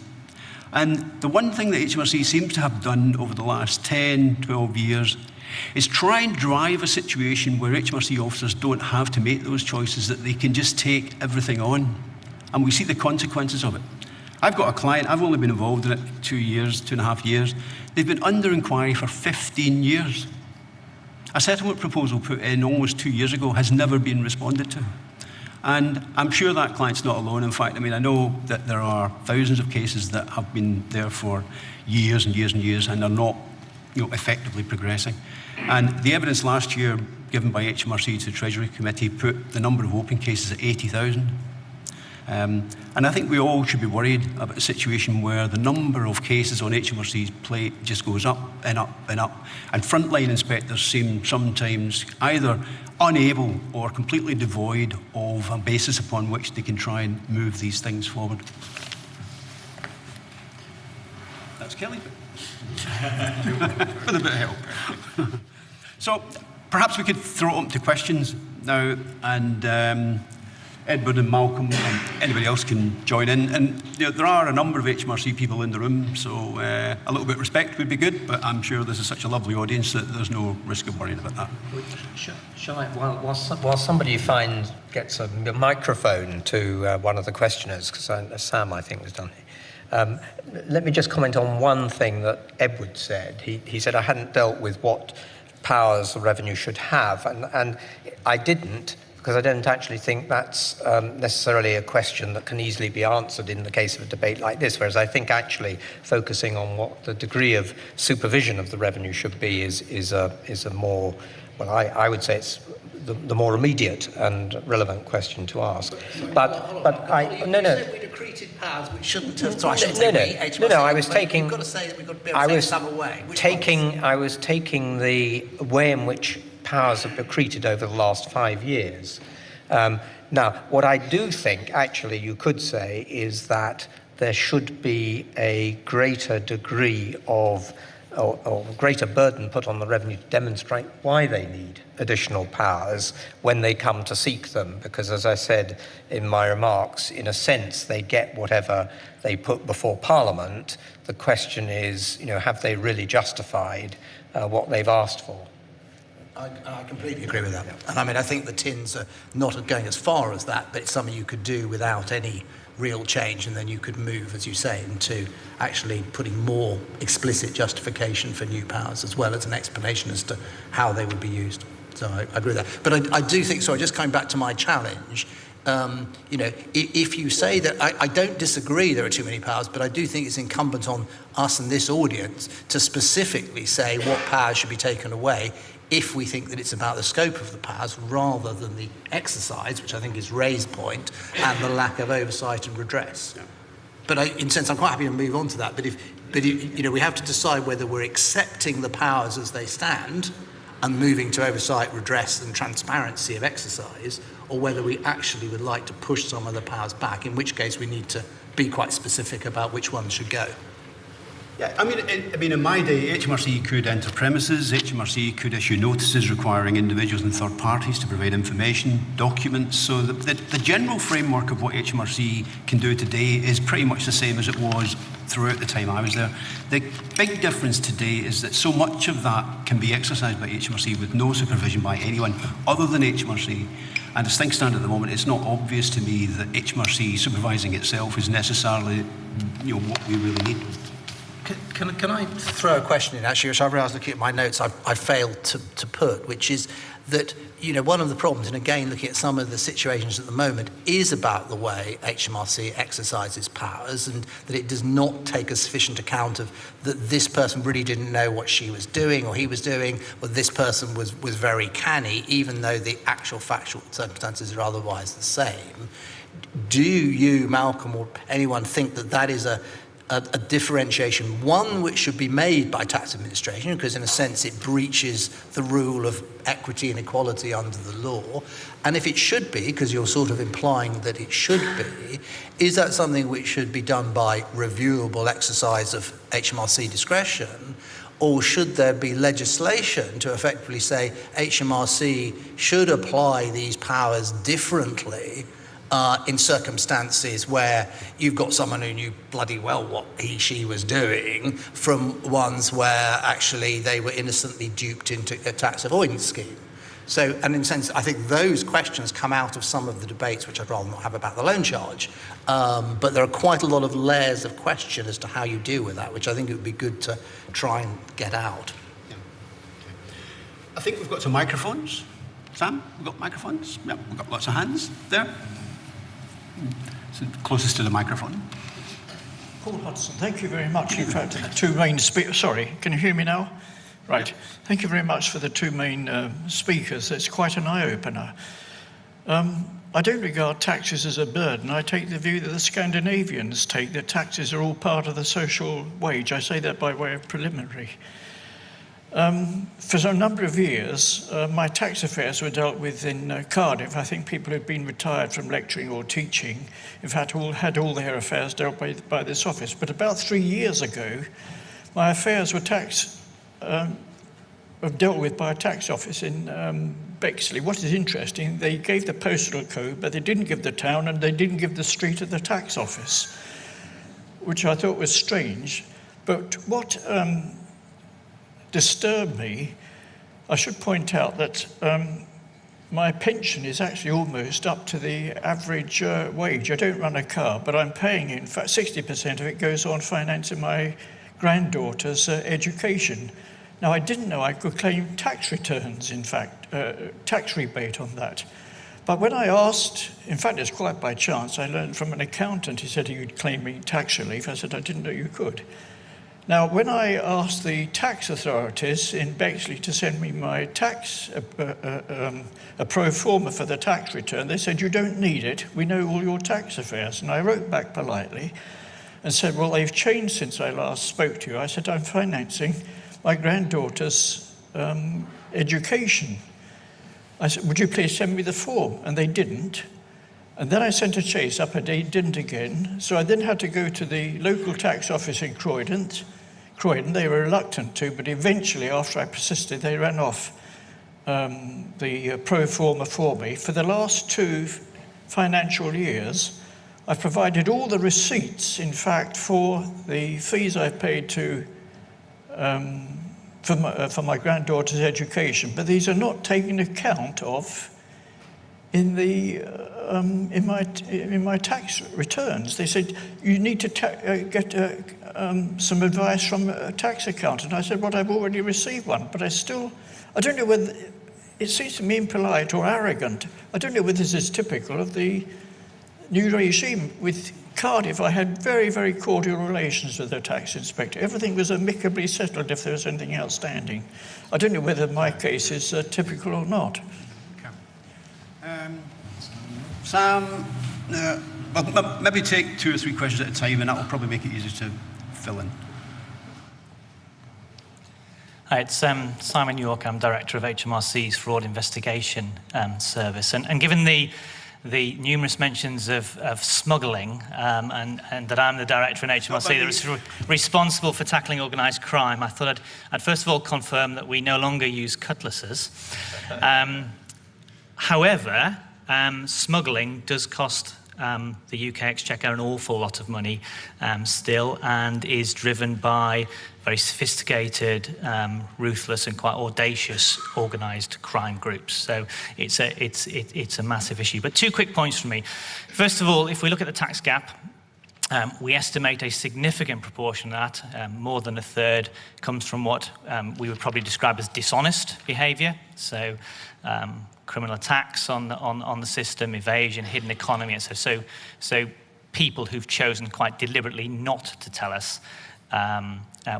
And the one thing that HMRC seems to have done over the last 10, 12 years is try and drive a situation where HMRC officers don't have to make those choices, that they can just take everything on. And we see the consequences of it. I've got a client, I've only been involved in it 2.5 years. They've been under inquiry for 15 years. A settlement proposal put in almost 2 years ago has never been responded to. And I'm sure that client's not alone. In fact, I know that there are thousands of cases that have been there for years and years and years and are not effectively progressing. And the evidence last year given by HMRC to the Treasury Committee put the number of open cases at 80,000. And I think we all should be worried about a situation where the number of cases on HMRC's plate just goes up and up and up. And frontline inspectors seem sometimes either unable or completely devoid of a basis upon which they can try and move these things forward. That's Kelly. With a bit of help. So perhaps we could throw it up to questions now, and Edward and Malcolm and anybody else can join in. And there are a number of HMRC people in the room, so a little bit of respect would be good, but I'm sure this is such a lovely audience that there's no risk of worrying about that. Shall I, while somebody gets a microphone to one of the questioners, because Sam, I think, was done here. Let me just comment on one thing that Edward said. He said I hadn't dealt with what powers the revenue should have, and I didn't, because I don't actually think that's necessarily a question that can easily be answered in the case of a debate like this, whereas I think actually focusing on what the degree of supervision of the revenue should be is a more, well, I would say it's the more immediate and relevant question to ask. But I no. We'd accreted powers which shouldn't have. So I shouldn't say we, HMRC, I was taking. You've got to say that we've got to be able to take some away. I was taking the way in which powers have accreted over the last 5 years. Now, what I do think, actually, you could say, is that there should be a greater degree of or greater burden put on the revenue to demonstrate why they need additional powers when they come to seek them. Because, as I said in my remarks, in a sense, they get whatever they put before Parliament. The question is, have they really justified what they've asked for? I completely agree with that. And I mean, I think the TINs are not going as far as that, but it's something you could do without any real change, and then you could move, as you say, into actually putting more explicit justification for new powers, as well as an explanation as to how they would be used. So I agree with that. But I do think, sorry, just coming back to my challenge, if you say that, I don't disagree there are too many powers, but I do think it's incumbent on us and this audience to specifically say what powers should be taken away if we think that it's about the scope of the powers rather than the exercise, which I think is Ray's point, and the lack of oversight and redress. Yeah. But in a sense, I'm quite happy to move on to that. But we have to decide whether we're accepting the powers as they stand and moving to oversight, redress, and transparency of exercise, or whether we actually would like to push some of the powers back, in which case we need to be quite specific about which ones should go. Yeah, I mean, in my day, HMRC could enter premises, HMRC could issue notices requiring individuals and third parties to provide information, documents. So the general framework of what HMRC can do today is pretty much the same as it was throughout the time I was there. The big difference today is that so much of that can be exercised by HMRC with no supervision by anyone other than HMRC. And as things stand at the moment, it's not obvious to me that HMRC supervising itself is necessarily what we really need. Can I throw a question in, actually, which I realised looking at my notes I failed to put, which is that, one of the problems, and again, looking at some of the situations at the moment, is about the way HMRC exercises powers, and that it does not take a sufficient account of that this person really didn't know what she was doing or he was doing, or this person was very canny, even though the actual factual circumstances are otherwise the same. Do you, Malcolm, or anyone think that is a differentiation, one which should be made by tax administration, because in a sense it breaches the rule of equity and equality under the law, and if it should be, because you're sort of implying that it should be, is that something which should be done by reviewable exercise of HMRC discretion, or should there be legislation to effectively say HMRC should apply these powers differently in circumstances where you've got someone who knew bloody well what she was doing, from ones where actually they were innocently duped into a tax avoidance scheme. So, and in a sense, I think those questions come out of some of the debates, which I'd rather not have about the loan charge. But there are quite a lot of layers of question as to how you deal with that, which I think it would be good to try and get out. Yeah. I think we've got some microphones. Sam, we've got microphones? Yeah, we've got lots of hands there. So closest to the microphone. Paul Hudson, thank you very much. You've had two main speakers. Sorry, can you hear me now? Right. Thank you very much for the two main speakers. It's quite an eye-opener. I don't regard taxes as a burden. I take the view that the Scandinavians take, that taxes are all part of the social wage. I say that by way of preliminary. For a number of years, my tax affairs were dealt with in Cardiff. I think people who'd been retired from lecturing or teaching, in fact, had all their affairs dealt by this office. But about 3 years ago, my affairs were dealt with by a tax office in Bexley. What is interesting, they gave the postal code, but they didn't give the town and they didn't give the street of the tax office, which I thought was strange. But what disturbed me, I should point out that my pension is actually almost up to the average wage. I don't run a car, but I'm paying, in fact, 60% of it goes on financing my granddaughter's education. Now, I didn't know I could claim tax returns, in fact, tax rebate on that. But when I asked, in fact, it's quite by chance, I learned from an accountant, he said you'd claim me tax relief. I said, I didn't know you could. Now, when I asked the tax authorities in Bexley to send me my tax, a pro forma for the tax return, they said, you don't need it, we know all your tax affairs. And I wrote back politely and said, well, they've changed since I last spoke to you. I said, I'm financing my granddaughter's education. I said, would you please send me the form? And they didn't. And then I sent a chase up and they didn't again. So I then had to go to the local tax office in Croydon. They were reluctant to, but eventually, after I persisted, they ran off the pro forma for me. For the last 2 financial years, I've provided all the receipts, in fact, for the fees I've paid to for my granddaughter's education, but these are not taken account of in my tax returns. They said you need to get some advice from a tax accountant. I said, well, I've already received one, but I don't know whether it seems to me impolite or arrogant. I don't know whether this is typical of the new regime. With Cardiff, I had very, very cordial relations with the tax inspector. Everything was amicably settled if there was anything outstanding. I don't know whether my case is typical or not. Okay. Sam, well, maybe take 2 or 3 questions at a time, and that will probably make it easier to fill in. Hi, it's Simon York. I'm Director of HMRC's Fraud Investigation Service. And given the numerous mentions of smuggling and that I'm the Director in HMRC that is responsible for tackling organised crime, I thought I'd first of all confirm that we no longer use cutlasses. However, smuggling does cost the UK Exchequer an awful lot of money still, and is driven by very sophisticated, ruthless and quite audacious organised crime groups. So it's a massive issue. But 2 quick points from me. First of all, if we look at the tax gap, we estimate a significant proportion of that, more than a third, comes from what we would probably describe as dishonest behaviour. So criminal attacks on the system, evasion, hidden economy. So people who've chosen quite deliberately not to tell us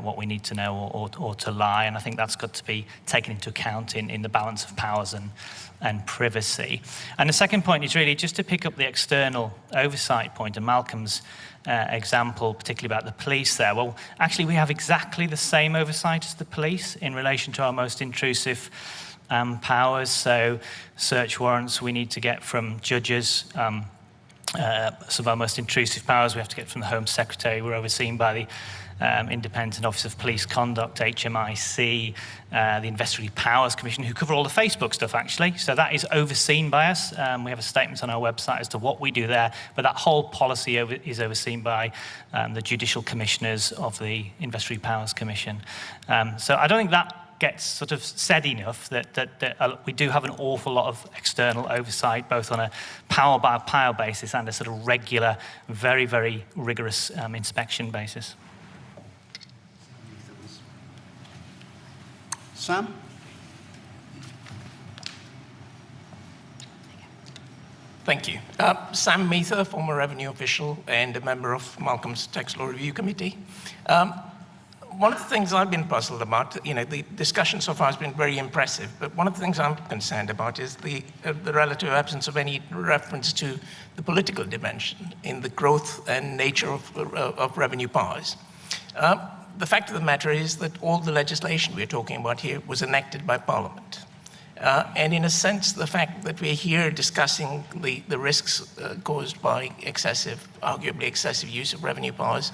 what we need to know or to lie. And I think that's got to be taken into account in the balance of powers and privacy. And the second point is really just to pick up the external oversight point, and Malcolm's example, particularly about the police there. Well, actually, we have exactly the same oversight as the police in relation to our most intrusive powers. So search warrants we need to get from judges. Some of our most intrusive powers we have to get from the Home Secretary. We're overseen by the Independent Office of Police Conduct, HMRC, the Investigatory Powers Commission, who cover all the Facebook stuff, actually. So that is overseen by us. We have a statement on our website as to what we do there, but that whole policy is overseen by the Judicial Commissioners of the Investigatory Powers Commission. So I don't think that gets sort of said enough that we do have an awful lot of external oversight, both on a power by power basis and a sort of regular, very, very rigorous inspection basis. Sam? Thank you. Sam Mather, former revenue official and a member of Malcolm's Tax Law Review Committee. One of the things I've been puzzled about, the discussion so far has been very impressive, but one of the things I'm concerned about is the relative absence of any reference to the political dimension in the growth and nature of revenue powers. The fact of the matter is that all the legislation we're talking about here was enacted by Parliament. And in a sense, the fact that we're here discussing the risks caused by arguably excessive use of revenue powers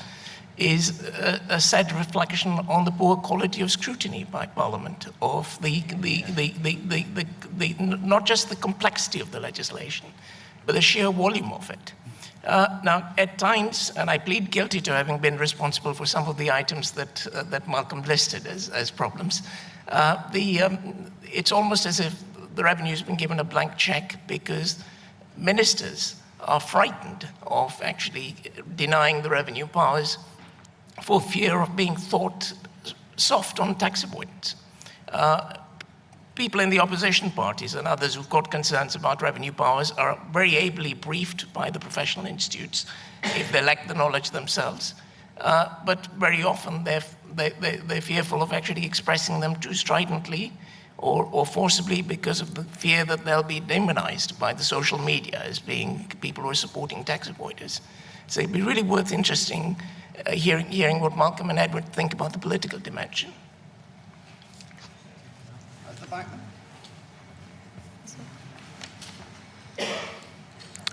is a sad reflection on the poor quality of scrutiny by Parliament of not just the complexity of the legislation, but the sheer volume of it. Now, at times, and I plead guilty to having been responsible for some of the items that Malcolm listed as problems, it's almost as if the revenue has been given a blank check because ministers are frightened of actually denying the revenue powers for fear of being thought soft on tax avoidance. People in the opposition parties and others who've got concerns about revenue powers are very ably briefed by the professional institutes if they lack the knowledge themselves. But very often they're fearful of actually expressing them too stridently or forcibly because of the fear that they'll be demonized by the social media as being people who are supporting tax avoiders. So it'd be really worth hearing what Malcolm and Edward think about the political dimension. At the back.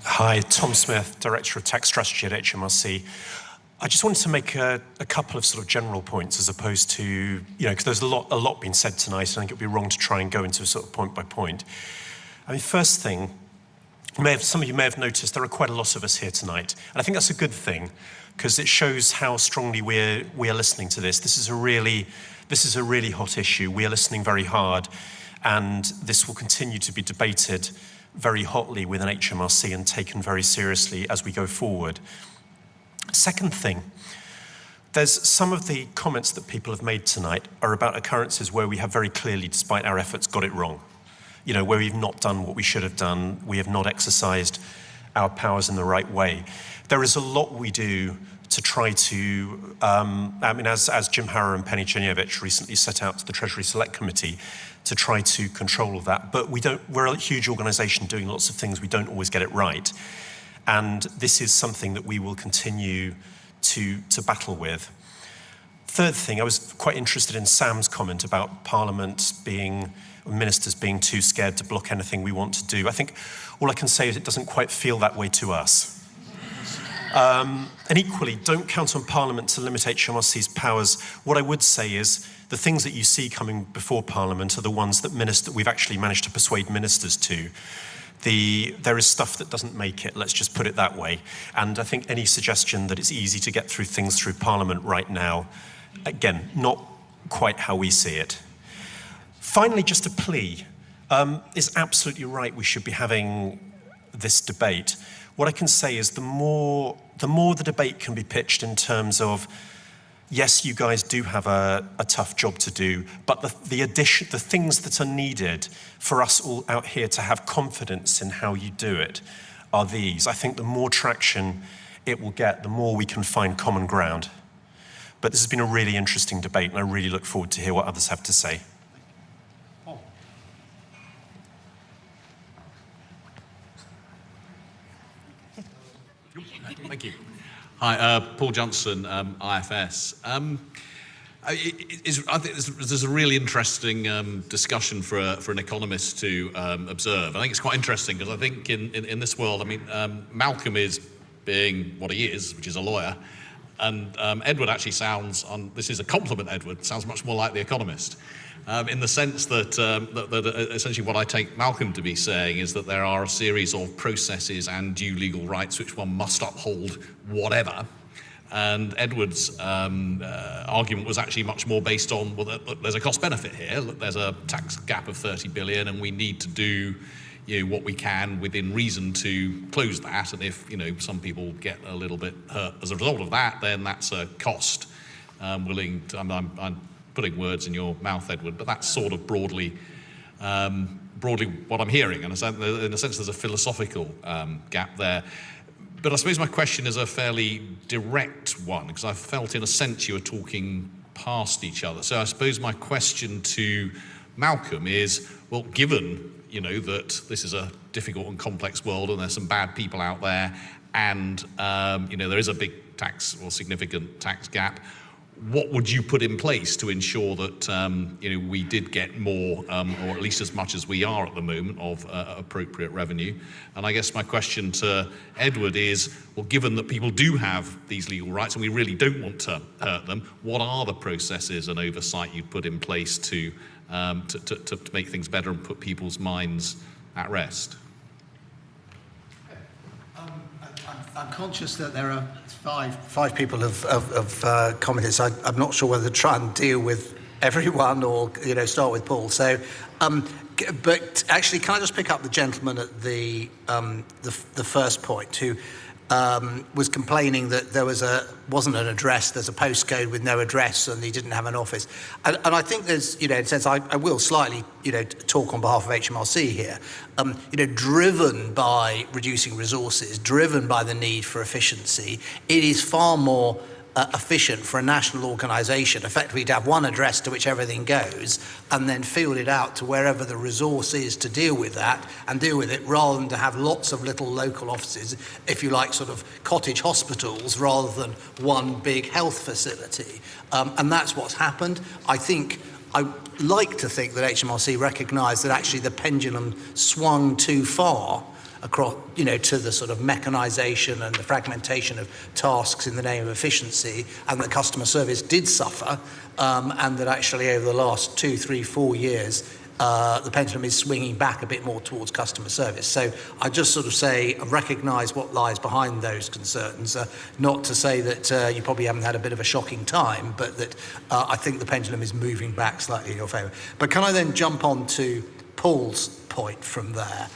Hi, Tom Smith, Director of Tax Strategy at HMRC. I just wanted to make a couple of sort of general points as opposed to, because there's a lot being said tonight, and I think it would be wrong to try and go into sort of point by point. I mean, first thing, some of you may have noticed there are quite a lot of us here tonight, and I think that's a good thing because it shows how strongly we are listening to this. This is a really hot issue. We are listening very hard, and this will continue to be debated very hotly within HMRC and taken very seriously as we go forward. Second thing, there's some of the comments that people have made tonight are about occurrences where we have very clearly, despite our efforts, got it wrong. Where we've not done what we should have done, we have not exercised our powers in the right way. There is a lot we do to try to, as Jim Harrow and Penny Chernievich recently set out to the Treasury Select Committee, to try to control all that. But we're a huge organisation doing lots of things, we don't always get it right. And this is something that we will continue to battle with. Third thing, I was quite interested in Sam's comment about ministers being too scared to block anything we want to do. I think all I can say is it doesn't quite feel that way to us. And equally, don't count on Parliament to limit HMRC's powers. What I would say is the things that you see coming before Parliament are the ones that we've actually managed to persuade ministers to. There is stuff that doesn't make it, let's just put it that way. And I think any suggestion that it's easy to get through things through Parliament right now, again, not quite how we see it. Finally, just a plea. It's absolutely right we should be having this debate. What I can say is the more the debate can be pitched in terms of, yes, you guys do have a tough job to do, but the things that are needed for us all out here to have confidence in how you do it are these. I think the more traction it will get, the more we can find common ground. But this has been a really interesting debate, and I really look forward to hear what others have to say. Thank you. Hi, Paul Johnson, IFS. I think there's a really interesting discussion for an economist to observe. I think it's quite interesting because I think in this world, Malcolm is being what he is, which is a lawyer, and Edward actually sounds, this is a compliment, Edward, sounds much more like the economist. In the sense that essentially what I take Malcolm to be saying is that there are a series of processes and due legal rights which one must uphold, whatever. And Edward's argument was actually much more based on, well, there's a cost-benefit here. Look, there's a tax gap of 30 billion, and we need to do what we can within reason to close that. And if some people get a little bit hurt as a result of that, then that's a cost. I'm putting words in your mouth, Edward, but that's sort of broadly what I'm hearing. And in a sense, there's a philosophical gap there. But I suppose my question is a fairly direct one, because I felt in a sense you were talking past each other. So I suppose my question to Malcolm is, well, given that this is a difficult and complex world and there's some bad people out there and there is a big tax or significant tax gap, what would you put in place to ensure that we did get more, or at least as much as we are at the moment, of appropriate revenue? And I guess my question to Edward is, well, given that people do have these legal rights and we really don't want to hurt them, what are the processes and oversight you'd put in place to make things better and put people's minds at rest? I'm conscious that there are five people have commented, so I'm not sure whether to try and deal with everyone or start with Paul. So, but actually, can I just pick up the gentleman at the first point who was complaining that there wasn't an address, there's a postcode with no address, and he didn't have an office. And I think there's, in a sense, I will slightly, talk on behalf of HMRC here. Driven by reducing resources, driven by the need for efficiency, it is far more efficient for a national organisation effectively to have one address to which everything goes and then field it out to wherever the resource is to deal with that and deal with it, rather than to have lots of little local offices, if you like, sort of cottage hospitals rather than one big health facility. And that's what's happened. I like to think that HMRC recognised that actually the pendulum swung too far across, to the sort of mechanisation and the fragmentation of tasks in the name of efficiency, and that customer service did suffer, and that actually over the last 2, 3, 4 years, the pendulum is swinging back a bit more towards customer service. So I just sort of say, I recognise what lies behind those concerns, not to say that you probably haven't had a bit of a shocking time, but that I think the pendulum is moving back slightly in your favour. But can I then jump on to Paul's point from there?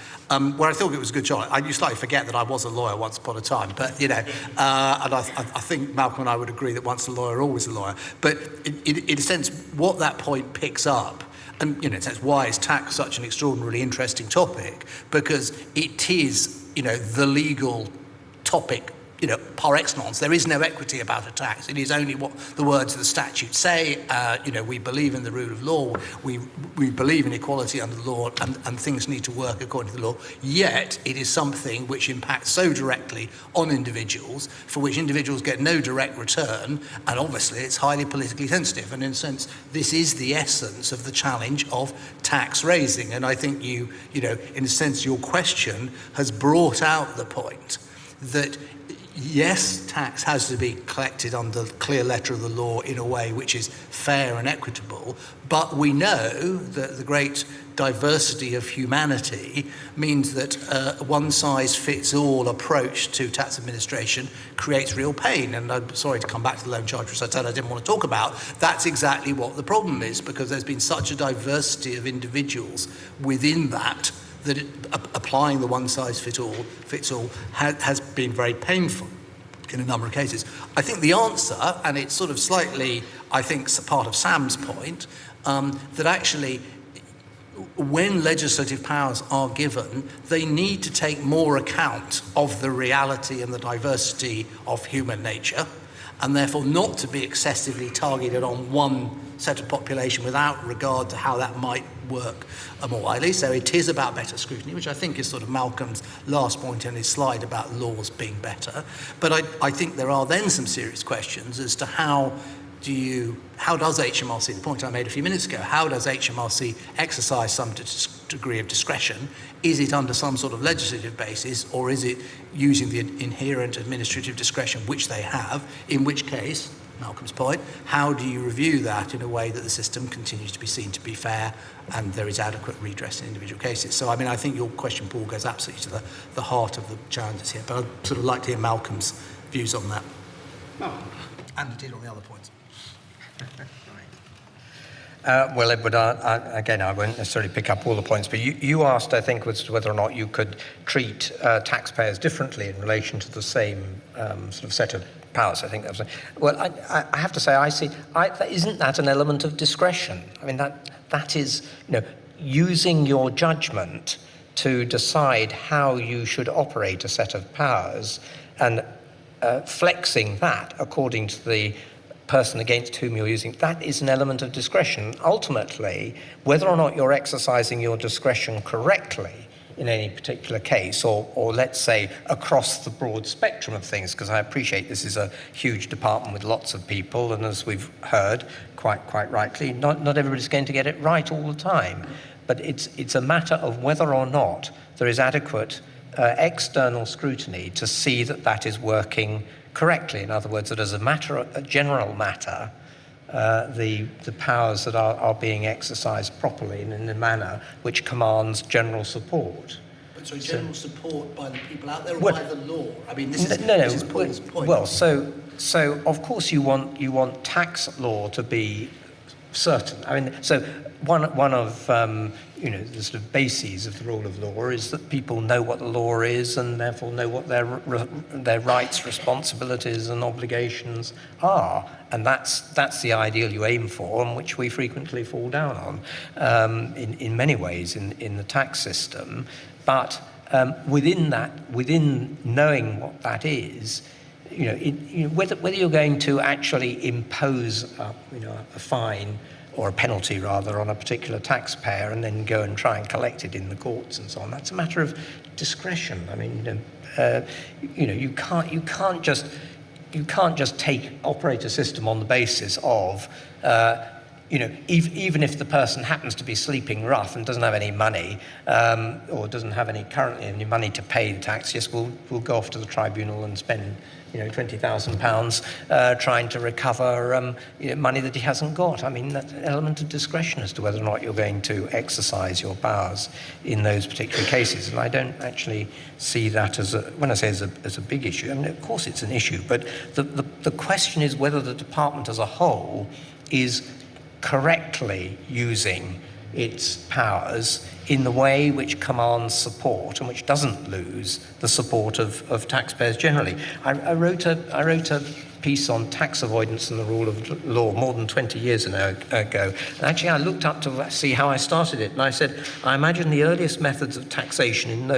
Where I thought it was a good job. I used to slightly forget that I was a lawyer once upon a time, but and I think Malcolm and I would agree that once a lawyer, always a lawyer. But in a sense, what that point picks up, and in a sense, why is tax such an extraordinarily interesting topic? Because it is, the legal topic, par excellence. There is no equity about a tax. It is only what the words of the statute say. We believe in the rule of law. We believe in equality under the law, and things need to work according to the law. Yet it is something which impacts so directly on individuals, for which individuals get no direct return, and obviously it's highly politically sensitive. And in a sense, this is the essence of the challenge of tax raising. And I think in a sense, your question has brought out the point that yes, tax has to be collected under the clear letter of the law in a way which is fair and equitable, but we know that the great diversity of humanity means that a one-size-fits-all approach to tax administration creates real pain. And I'm sorry to come back to the loan charge, which I said I didn't want to talk about. That's exactly what the problem is, because there's been such a diversity of individuals within that applying the one-size-fits-all has been very painful in a number of cases. I think the answer, and it's sort of slightly, I think, part of Sam's point, that actually when legislative powers are given, they need to take more account of the reality and the diversity of human nature, and therefore not to be excessively targeted on one set of population without regard to how that might work more widely. So it is about better scrutiny, which I think is sort of Malcolm's last point in his slide about laws being better. But I think there are then some serious questions as to how does HMRC, the point I made a few minutes ago, how does HMRC exercise some degree of discretion? Is it under some sort of legislative basis, or is it using the inherent administrative discretion which they have, in which case, Malcolm's point, how do you review that in a way that the system continues to be seen to be fair and there is adequate redress in individual cases? So, I think your question, Paul, goes absolutely to the heart of the challenges here, but I'd sort of like to hear Malcolm's views on that. And indeed on the other points. Well, Edward, again, I won't necessarily pick up all the points, but you asked, I think, as to whether or not you could treat taxpayers differently in relation to the same sort of set of powers. I think that was. Well, I have to say, isn't that an element of discretion? That is, using your judgment to decide how you should operate a set of powers and flexing that according to the person against whom you're using, that is an element of discretion. Ultimately, whether or not you're exercising your discretion correctly in any particular case, or let's say across the broad spectrum of things, because I appreciate this is a huge department with lots of people, and as we've heard, quite rightly, not everybody's going to get it right all the time. But it's a matter of whether or not there is adequate external scrutiny to see that that is working correctly. In other words, that as a general matter, the powers that are being exercised properly and in a manner which commands general support. So general support by the people out there, or well, by the law? I mean, this no, is Paul's point. Well, so of course you want tax law to be certain. I mean, so one of the sort of bases of the rule of law is that people know what the law is and therefore know what their rights, responsibilities, and obligations are, and that's the ideal you aim for, and which we frequently fall down on in many ways in the tax system. But within knowing what that is, whether you're going to actually impose a fine or a penalty rather on a particular taxpayer and then go and try and collect it in the courts and so on, that's a matter of discretion. I mean, you can't just operate a system on the basis of even if the person happens to be sleeping rough and doesn't have any money, or doesn't have currently any money to pay the tax, yes, we'll go off to the tribunal and spend £20,000 trying to recover money that he hasn't got. I mean, that's an element of discretion as to whether or not you're going to exercise your powers in those particular cases. And I don't actually see that when I say as a big issue. I mean, of course it's an issue, but the question is whether the department as a whole is correctly using its powers in the way which commands support and which doesn't lose the support of taxpayers generally. I wrote a piece on tax avoidance and the rule of law more than 20 years ago. And actually, I looked up to see how I started it, and I said, I imagine the earliest methods of taxation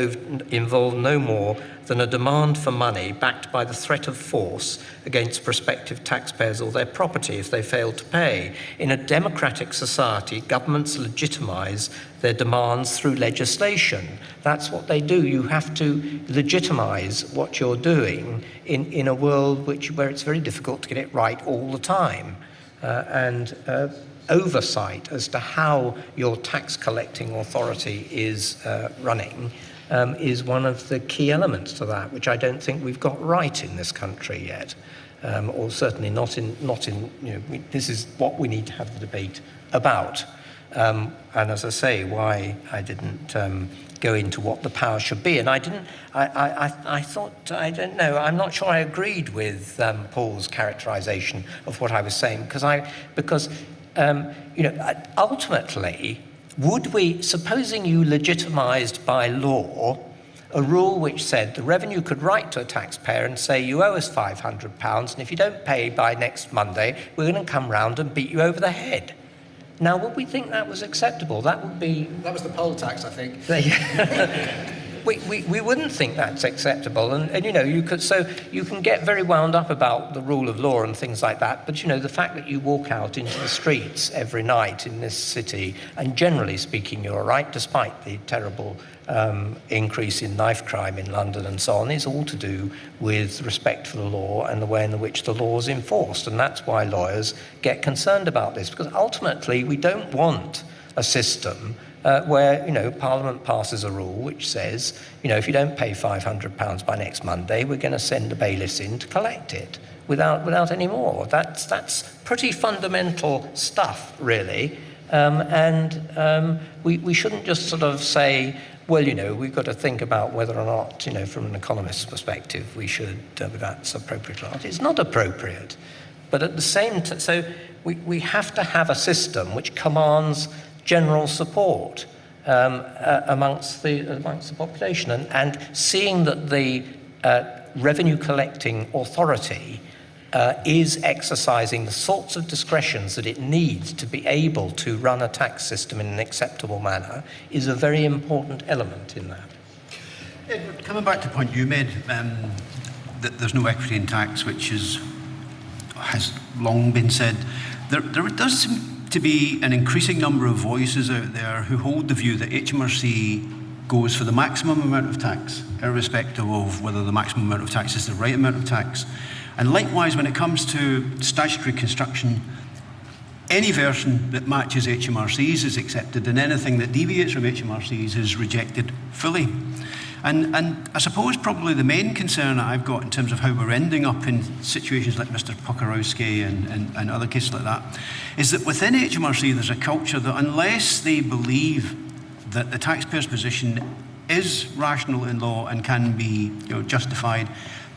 involve no more than a demand for money backed by the threat of force against prospective taxpayers or their property if they fail to pay. In a democratic society, governments legitimize their demands through legislation. That's what they do. You have to legitimize what you're doing in a world where it's very difficult to get it right all the time. And oversight as to how your tax collecting authority is running is one of the key elements to that, which I don't think we've got right in this country yet, or certainly not in. This is what we need to have the debate about. And as I say, why I didn't go into what the power should be, and I didn't. I thought, I don't know. I'm not sure I agreed with Paul's characterisation of what I was saying, because ultimately, would we, supposing you legitimised by law a rule which said the revenue could write to a taxpayer and say, you owe us £500, and if you don't pay by next Monday, we're going to come round and beat you over the head. Now, would we think that was acceptable? That was the poll tax, I think. We wouldn't think that's acceptable, and you can get very wound up about the rule of law and things like that, but the fact that you walk out into the streets every night in this city, and generally speaking you're right, despite the terrible increase in knife crime in London and so on, is all to do with respect for the law and the way in which the law is enforced, and that's why lawyers get concerned about this, because ultimately we don't want a system where Parliament passes a rule which says, if you don't pay £500 by next Monday, we're going to send the bailiffs in to collect it without any more. That's pretty fundamental stuff, really, and we shouldn't just sort of say, well, we've got to think about whether or not, from an economist's perspective, we should whether that's appropriate or not. It's not appropriate, but at the same time, so we have to have a system which commands general support amongst the population, and seeing that the revenue collecting authority is exercising the sorts of discretions that it needs to be able to run a tax system in an acceptable manner is a very important element in that. Edward, coming back to the point you made, that there's no equity in tax, which has long been said, there does seem to be an increasing number of voices out there who hold the view that HMRC goes for the maximum amount of tax, irrespective of whether the maximum amount of tax is the right amount of tax. And likewise, when it comes to statutory construction, any version that matches HMRC's is accepted, and anything that deviates from HMRC's is rejected fully. And I suppose probably the main concern that I've got in terms of how we're ending up in situations like Mr. Puckarowski and other cases like that, is that within HMRC there's a culture that unless they believe that the taxpayer's position is rational in law and can be justified,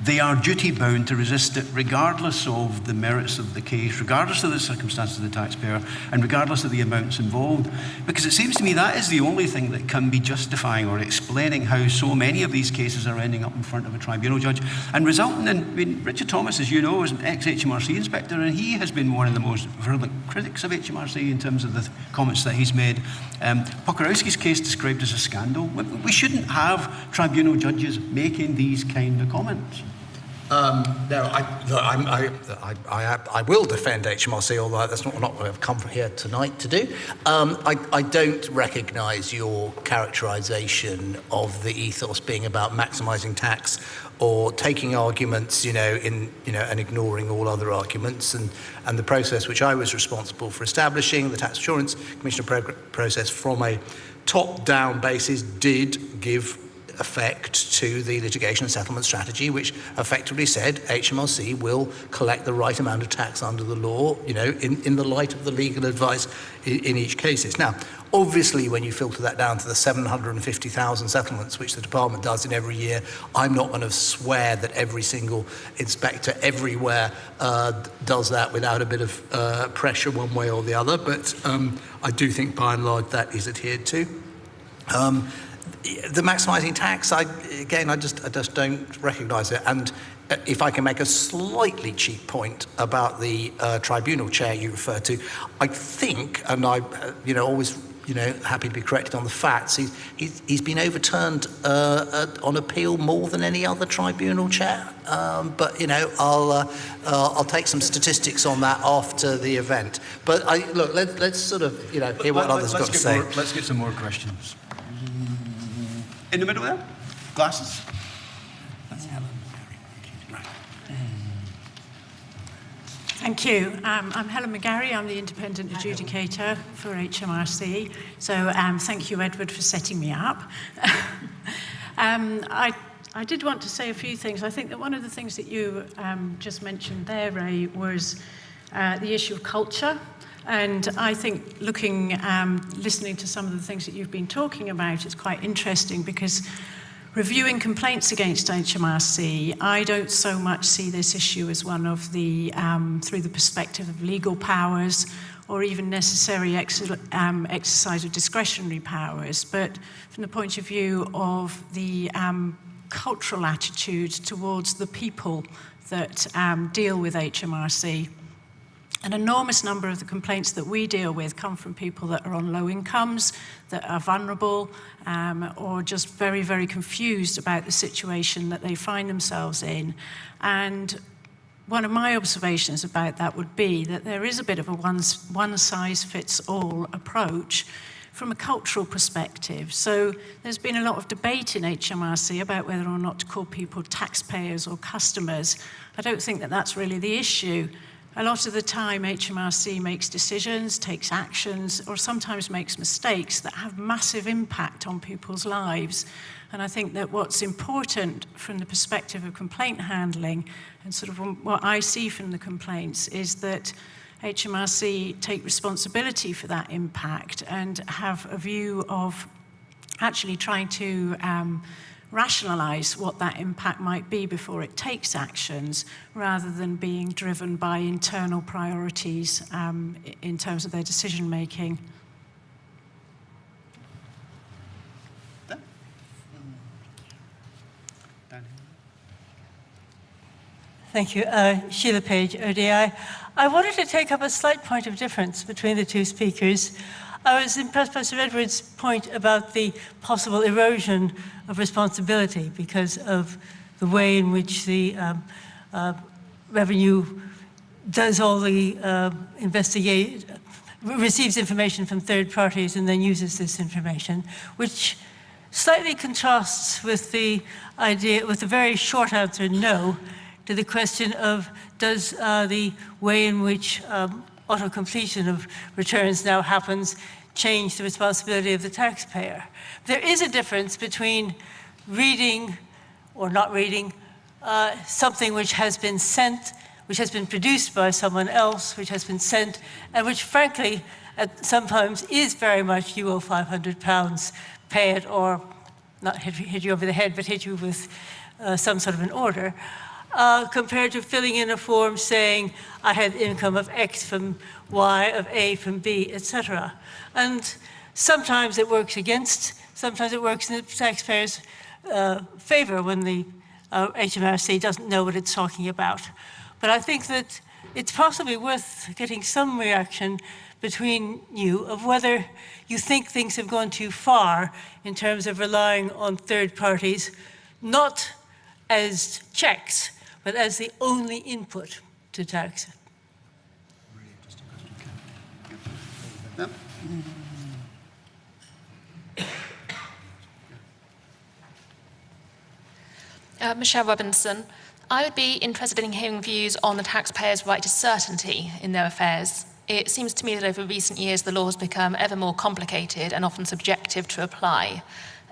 they are duty-bound to resist it regardless of the merits of the case, regardless of the circumstances of the taxpayer, and regardless of the amounts involved. Because it seems to me that is the only thing that can be justifying or explaining how so many of these cases are ending up in front of a tribunal judge and resulting in, Richard Thomas, as you know, is an ex-HMRC inspector, and he has been one of the most virulent critics of HMRC in terms of the comments that he's made. Puckarowski's case described as a scandal. We shouldn't have tribunal judges making these kind of comments. No, I will defend HMRC, although that's not what I've come here tonight to do. I don't recognise your characterisation of the ethos being about maximising tax or taking arguments, and ignoring all other arguments. And the process which I was responsible for establishing, the Tax Assurance Commissioner process from a top-down basis, did give effect to the litigation and settlement strategy, which effectively said HMRC will collect the right amount of tax under the law, in the light of the legal advice in each case. Now, obviously, when you filter that down to the 750,000 settlements, which the department does in every year, I'm not going to swear that every single inspector everywhere does that without a bit of pressure one way or the other, but I do think by and large that is adhered to. The maximising tax, I just don't recognise it. And if I can make a slightly cheap point about the tribunal chair you refer to, I think, and I, always, happy to be corrected on the facts, he's been overturned on appeal more than any other tribunal chair. But I'll take some statistics on that after the event. But let's sort of hear what others got to say. Let's get some more questions. In the middle there? Glasses? That's Helen. Right. Thank you. I'm Helen McGarry. I'm the independent adjudicator for HMRC. So thank you, Edward, for setting me up. I did want to say a few things. I think that one of the things that you just mentioned there, Ray, was the issue of culture. And I think listening to some of the things that you've been talking about is quite interesting, because reviewing complaints against HMRC, I don't so much see this issue as one of the, through the perspective of legal powers or even necessary exercise of discretionary powers, but from the point of view of the cultural attitude towards the people that deal with HMRC. An enormous number of the complaints that we deal with come from people that are on low incomes, that are vulnerable, or just very, very confused about the situation that they find themselves in. And one of my observations about that would be that there is a bit of a one-size-fits-all approach from a cultural perspective. So there's been a lot of debate in HMRC about whether or not to call people taxpayers or customers. I don't think that that's really the issue. A lot of the time, HMRC makes decisions, takes actions, or sometimes makes mistakes that have massive impact on people's lives. And I think that what's important from the perspective of complaint handling, and sort of what I see from the complaints, is that HMRC take responsibility for that impact and have a view of actually trying to rationalise what that impact might be before it takes actions, rather than being driven by internal priorities in terms of their decision making. Thank you. Sheila Page, ODI. I wanted to take up a slight point of difference between the two speakers. I was impressed by Sir Edward's point about the possible erosion of responsibility because of the way in which the revenue does all the receives information from third parties and then uses this information, which slightly contrasts with the idea, with the very short answer no, to the question of does the way in which auto-completion of returns now happens change the responsibility of the taxpayer. There is a difference between reading or not reading something which has been sent, which has been produced by someone else, which has been sent, and which frankly sometimes is very much you owe £500, pay it, or not hit you over the head, but hit you with some sort of an order, compared to filling in a form saying, I had income of X from Y, of A from B, etc. And sometimes it works against, sometimes it works in the taxpayer's favor when the HMRC doesn't know what it's talking about. But I think that it's possibly worth getting some reaction between you of whether you think things have gone too far in terms of relying on third parties, not as checks, but as the only input to tax. Really interesting question. Michelle Robinson. I would be interested in hearing views on the taxpayers' right to certainty in their affairs. It seems to me that over recent years the law has become ever more complicated and often subjective to apply.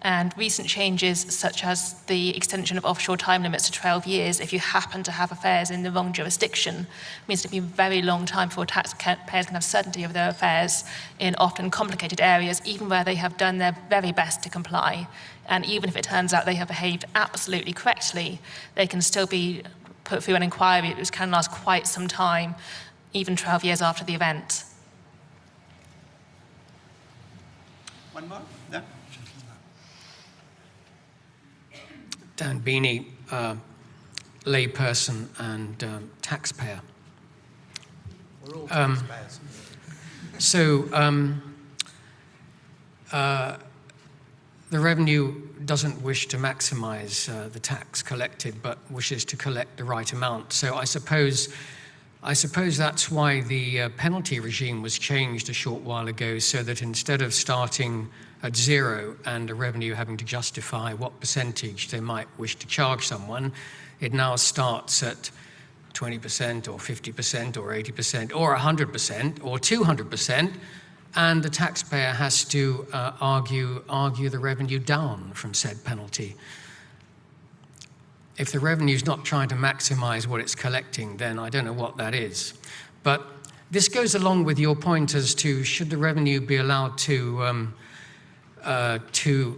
And recent changes, such as the extension of offshore time limits to 12 years if you happen to have affairs in the wrong jurisdiction, means it'll be a very long time before taxpayers can have certainty of their affairs in often complicated areas, even where they have done their very best to comply. And even if it turns out they have behaved absolutely correctly, they can still be put through an inquiry which can last quite some time, even 12 years after the event. One more? Yeah. Dan Beanie, layperson and taxpayer. We're all taxpayers. The revenue doesn't wish to maximize the tax collected, but wishes to collect the right amount. So I suppose that's why the penalty regime was changed a short while ago, so that instead of starting at zero and the revenue having to justify what percentage they might wish to charge someone, it now starts at 20% or 50% or 80% or 100% or 200%, and the taxpayer has to argue the revenue down from said penalty. If the revenue is not trying to maximize what it's collecting, then I don't know what that is. But this goes along with your point as to should the revenue be allowed to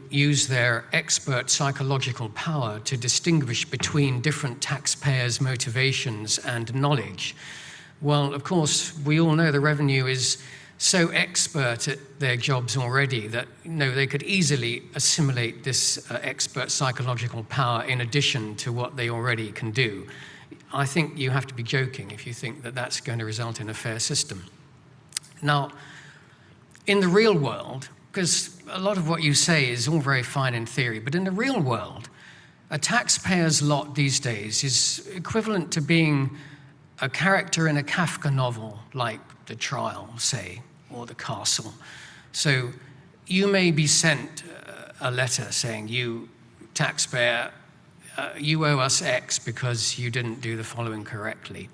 use their expert psychological power to distinguish between different taxpayers' motivations and knowledge. Well, of course, we all know the revenue is so expert at their jobs already that they could easily assimilate this expert psychological power in addition to what they already can do. I think you have to be joking if you think that that's going to result in a fair system. Now, in the real world, because a lot of what you say is all very fine in theory, but in the real world, a taxpayer's lot these days is equivalent to being a character in a Kafka novel, like The Trial, say, or The Castle. So you may be sent a letter saying, you taxpayer, you owe us X because you didn't do the following correctly.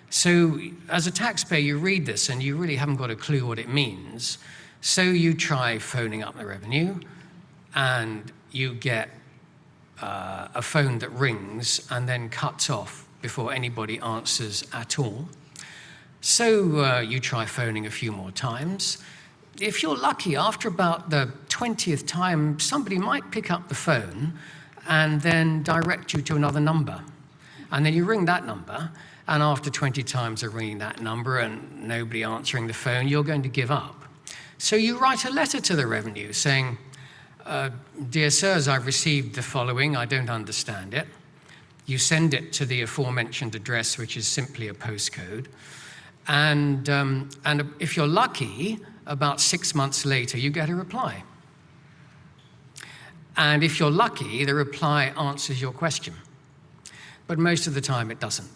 So as a taxpayer, you read this and you really haven't got a clue what it means. So you try phoning up the revenue and you get a phone that rings and then cuts off before anybody answers at all. So you try phoning a few more times. If you're lucky, after about the 20th time, somebody might pick up the phone and then direct you to another number. And then you ring that number, and after 20 times of ringing that number and nobody answering the phone, you're going to give up. So you write a letter to the revenue saying, dear sirs, I've received the following, I don't understand it. You send it to the aforementioned address, which is simply a postcode. And if you're lucky, about 6 months later, you get a reply. And if you're lucky, the reply answers your question. But most of the time, it doesn't.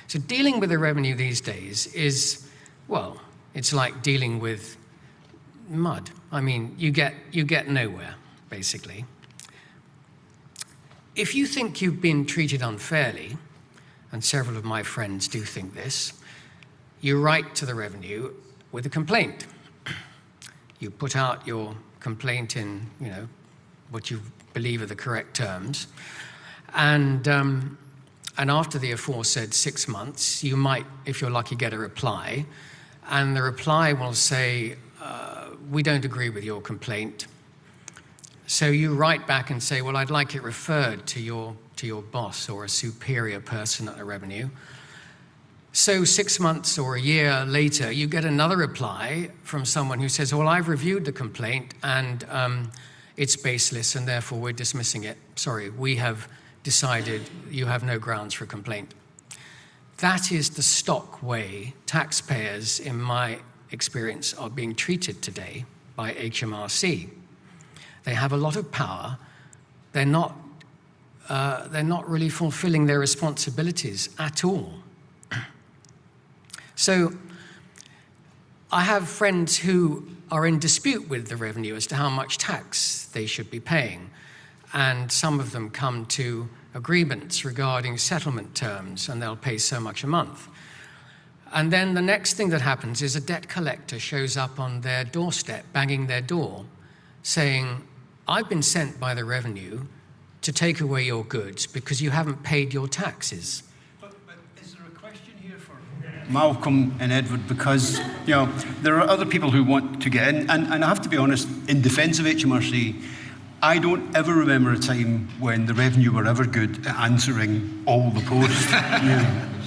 So dealing with the revenue these days is, well, it's like dealing with mud. I mean, you get nowhere. basically. If you think you've been treated unfairly, and several of my friends do think this, you write to the Revenue with a complaint. You put out your complaint in, what you believe are the correct terms, and after the aforesaid 6 months, you might, if you're lucky, get a reply, and the reply will say, we don't agree with your complaint. So you write back and say, well, I'd like it referred to your boss or a superior person at the Revenue. So 6 months or a year later, you get another reply from someone who says, well, I've reviewed the complaint and it's baseless and therefore we're dismissing it. Sorry, we have decided you have no grounds for complaint. That is the stock way taxpayers, in my experience, are being treated today by HMRC. They have a lot of power. They're not really fulfilling their responsibilities at all. So I have friends who are in dispute with the Revenue as to how much tax they should be paying. And some of them come to agreements regarding settlement terms, and they'll pay so much a month. And then the next thing that happens is a debt collector shows up on their doorstep, banging their door, saying, I've been sent by the Revenue to take away your goods because you haven't paid your taxes. But is there a question here for Malcolm and Edward? Because, there are other people who want to get in, and I have to be honest, in defence of HMRC, I don't ever remember a time when the Revenue were ever good at answering all the posts.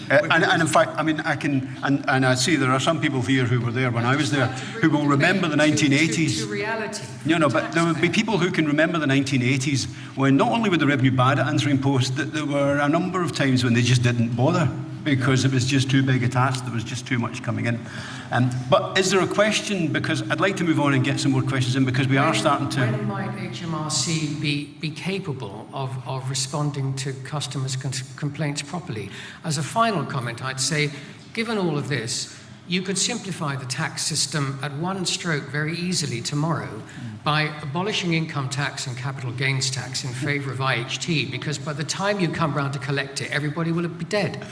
And in fact, I see there are some people here who were there when I was there who will remember the 1980s. To reality. But there would be people who can remember the 1980s when not only were the Revenue bad at answering posts, that there were a number of times when they just didn't bother because it was just too big a task, there was just too much coming in. But is there a question, because I'd like to move on and get some more questions in, because we are starting to... When might HMRC be capable of responding to customers' complaints properly? As a final comment, I'd say, given all of this, you could simplify the tax system at one stroke very easily tomorrow by abolishing income tax and capital gains tax in favour of IHT, because by the time you come round to collect it, everybody will be dead.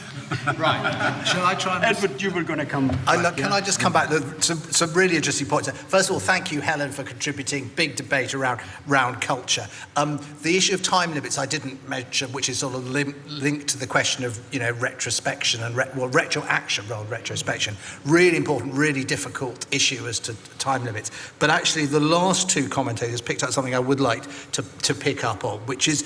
Right. Shall I try and... Edward, you were going to come back, Can I just come back to some really interesting points? First of all, thank you, Helen, for contributing. Big debate around culture. The issue of time limits I didn't mention, which is sort of linked to the question of retrospection and retroaction rather than retrospection. Really important, really difficult issue as to time limits. But actually, the last two commentators picked up something I would like to pick up on, which is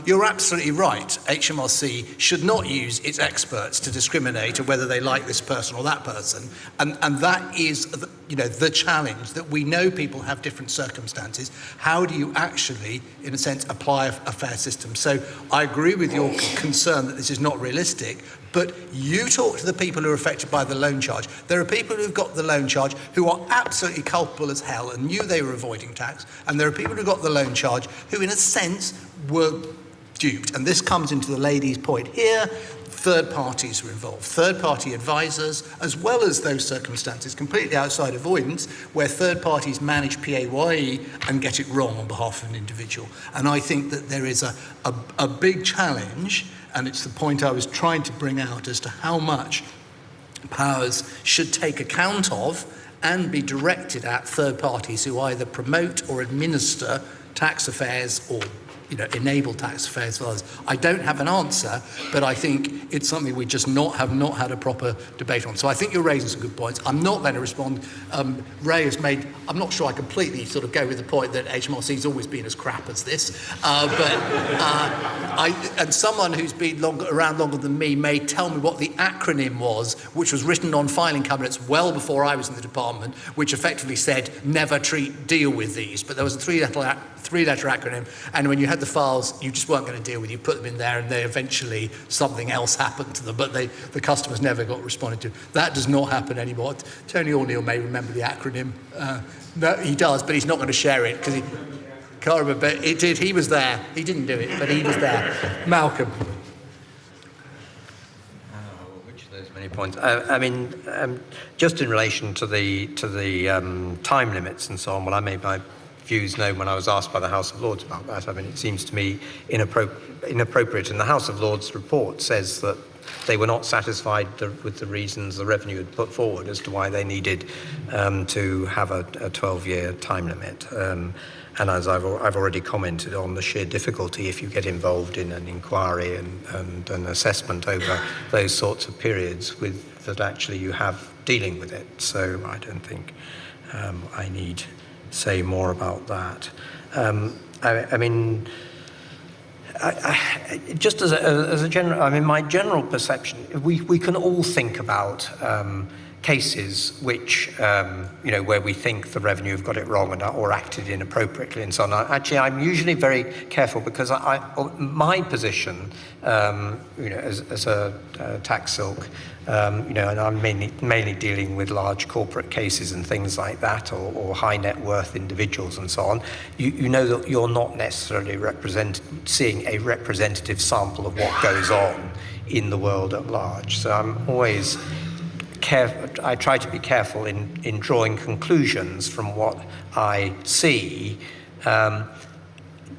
you're absolutely right. HMRC should not use its experts to discriminate on whether they like this person or that person, and that is the challenge, that we know people have different circumstances. How do you actually, in a sense, apply a fair system? So I agree with your concern that this is not realistic, but you talk to the people who are affected by the loan charge. There are people who've got the loan charge who are absolutely culpable as hell and knew they were avoiding tax, and there are people who got the loan charge who, in a sense, were duped. And this comes into the lady's point here. Third parties were involved, third-party advisors, as well as those circumstances completely outside avoidance, where third parties manage PAYE and get it wrong on behalf of an individual. And I think that there is a big challenge, and it's the point I was trying to bring out as to how much powers should take account of and be directed at third parties who either promote or administer tax affairs or enable tax affairs for others. I don't have an answer, but I think it's something we just have not had a proper debate on. So I think you're raising some good points. I'm not going to respond. Ray has made, I'm not sure I completely sort of go with the point that HMRC's always been as crap as this, and someone who's been around longer than me may tell me what the acronym was, which was written on filing cabinets well before I was in the department, which effectively said, never deal with these. But there was a three-letter acronym, and when you had the files you just weren't going to deal with, you put them in there and they eventually, something else happened to them, but the customers never got responded to. That does not happen anymore. Tony O'Neill may remember the acronym. No, he does, but he's not going to share it because he can't remember. But it did. He was there. He didn't do it, but he was there. Malcolm. Which of those many points? Just in relation to the time limits and so on, well, I made my views known when I was asked by the House of Lords about that. I mean, it seems to me inappropriate. And the House of Lords report says that they were not satisfied with the reasons the revenue had put forward as to why they needed to have a 12-year time limit. And as I've already commented on the sheer difficulty if you get involved in an inquiry and an assessment over those sorts of periods that actually you have dealing with it. So I don't think I need say more about that. I mean, just as a general, I mean, my general perception, we can all think about cases which, where we think the revenue have got it wrong or acted inappropriately and so on. Actually, I'm usually very careful because my position, as a tax silk, and I'm mainly dealing with large corporate cases and things like that, or high net worth individuals and so on. You know that you're not necessarily seeing a representative sample of what goes on in the world at large. So I'm always I try to be careful in drawing conclusions from what I see. And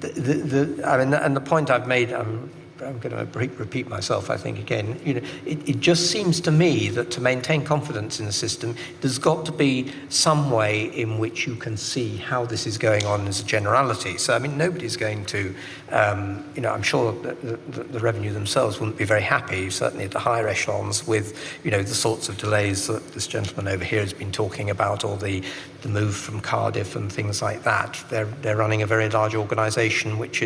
the point I've made, I'm going to repeat myself, I think, again. It just seems to me that to maintain confidence in the system, there's got to be some way in which you can see how this is going on as a generality. So, I mean, nobody's going to, I'm sure that the revenue themselves wouldn't be very happy, certainly at the higher echelons, with, the sorts of delays that this gentleman over here has been talking about, or the move from Cardiff and things like that. They're running a very large organisation which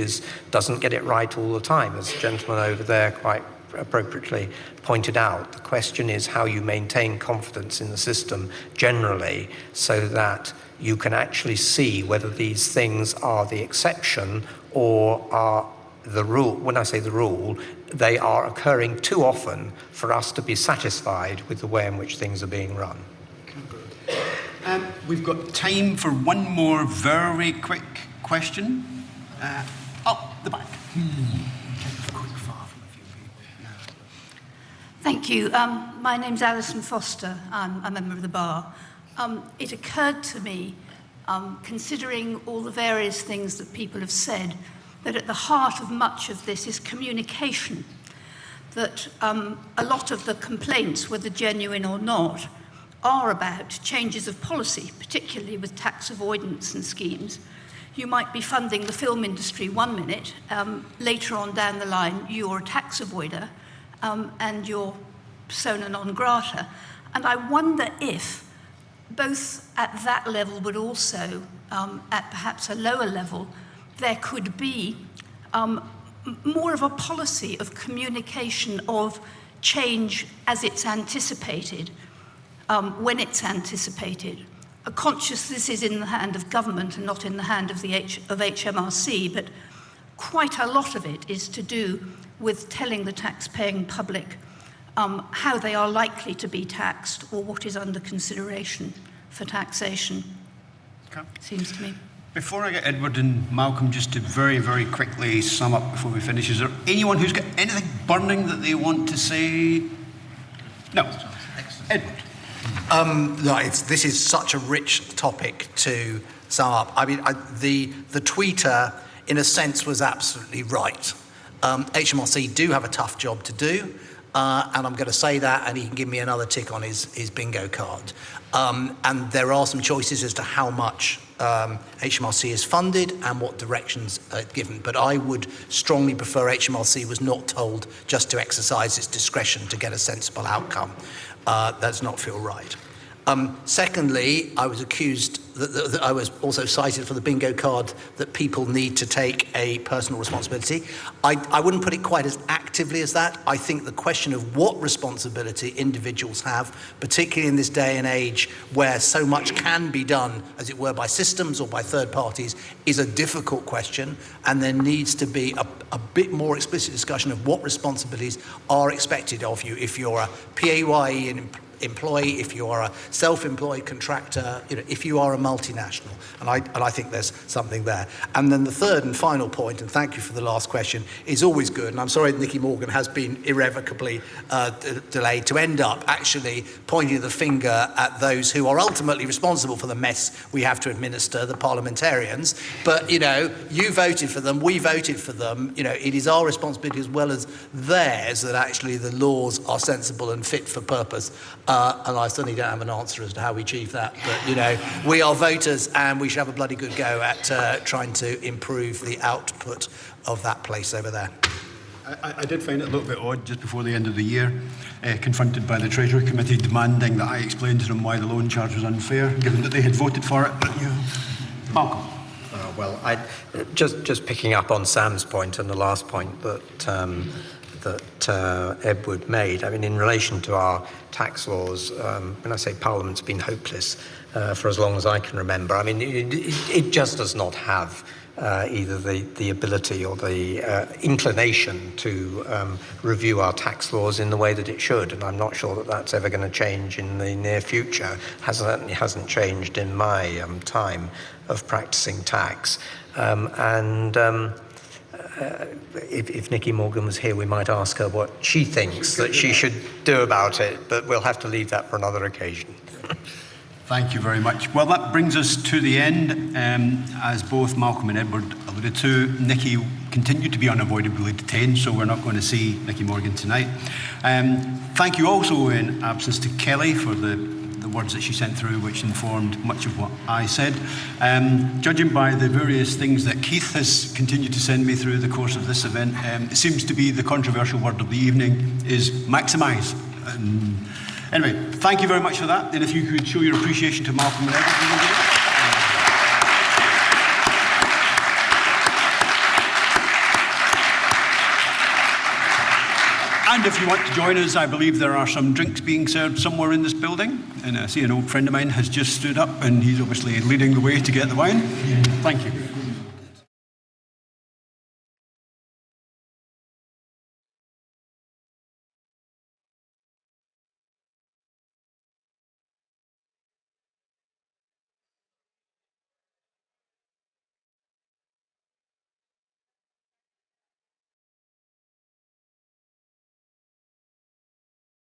doesn't get it right all the time, as the gentleman over there quite appropriately pointed out. The question is how you maintain confidence in the system generally so that you can actually see whether these things are the exception or are the rule. When I say the rule, they are occurring too often for us to be satisfied with the way in which things are being run. We've got time for one more very quick question. The back. Thank you. My name's Alison Foster. I'm a member of the bar. It occurred to me, considering all the various things that people have said, that at the heart of much of this is communication. That a lot of the complaints, whether genuine or not, are about changes of policy, particularly with tax avoidance and schemes. You might be funding the film industry one minute, later on down the line, you're a tax avoider, and you're persona non grata. And I wonder if, both at that level, but also at perhaps a lower level, there could be more of a policy of communication of change as it's anticipated, when it's anticipated. Conscious this is in the hand of government and not in the hand of HMRC, but quite a lot of it is to do with telling the tax-paying public how they are likely to be taxed or what is under consideration for taxation, seems to me. Before I get Edward and Malcolm, just to very, very quickly sum up before we finish, is there anyone who's got anything burning that they want to say? No. Edward. This is such a rich topic to sum up. I mean, the tweeter, in a sense, was absolutely right. HMRC do have a tough job to do, and I'm going to say that, and he can give me another tick on his bingo card. And there are some choices as to how much HMRC is funded and what directions are given. But I would strongly prefer HMRC was not told just to exercise its discretion to get a sensible outcome. That does not feel right. Secondly, I was accused that I was also cited for the bingo card that people need to take a personal responsibility. I wouldn't put it quite as actively as that. I think the question of what responsibility individuals have, particularly in this day and age where so much can be done, as it were, by systems or by third parties, is a difficult question, and there needs to be a bit more explicit discussion of what responsibilities are expected of you if you're a PAYE employee, if you are a self-employed contractor, if you are a multinational. And I think there's something there. And then the third and final point, and thank you for the last question, is always good. And I'm sorry Nicky Morgan has been irrevocably delayed, to end up actually pointing the finger at those who are ultimately responsible for the mess we have to administer, the parliamentarians. But, you voted for them, we voted for them. It is our responsibility as well as theirs that actually the laws are sensible and fit for purpose. And I certainly don't have an answer as to how we achieve that. But, we are voters and we should have a bloody good go at trying to improve the output of that place over there. I did find it a little bit odd just before the end of the year, confronted by the Treasury Committee demanding that I explain to them why the loan charge was unfair, given that they had voted for it. But Malcolm. Well, just picking up on Sam's point and the last point that Edward made. I mean, in relation to our tax laws, when I say Parliament's been hopeless for as long as I can remember, I mean, it just does not have either the ability or the inclination to review our tax laws in the way that it should. And I'm not sure that that's ever going to change in the near future. Certainly hasn't changed in my time of practicing tax. If Nicky Morgan was here, we might ask her what she thinks that she should do about it, but we'll have to leave that for another occasion. Thank you very much. Well, that brings us to the end. As both Malcolm and Edward alluded to, Nicky continued to be unavoidably detained, so we're not going to see Nicky Morgan tonight. Thank you also in absence to Kelly for the words that she sent through, which informed much of what I said. Judging by the various things that Keith has continued to send me through the course of this event, it seems to be the controversial word of the evening is maximise. Anyway, thank you very much for that. And if you could show your appreciation to Malcolm and Edward. And if you want to join us, I believe there are some drinks being served somewhere in this building. And I see an old friend of mine has just stood up and he's obviously leading the way to get the wine. Thank you.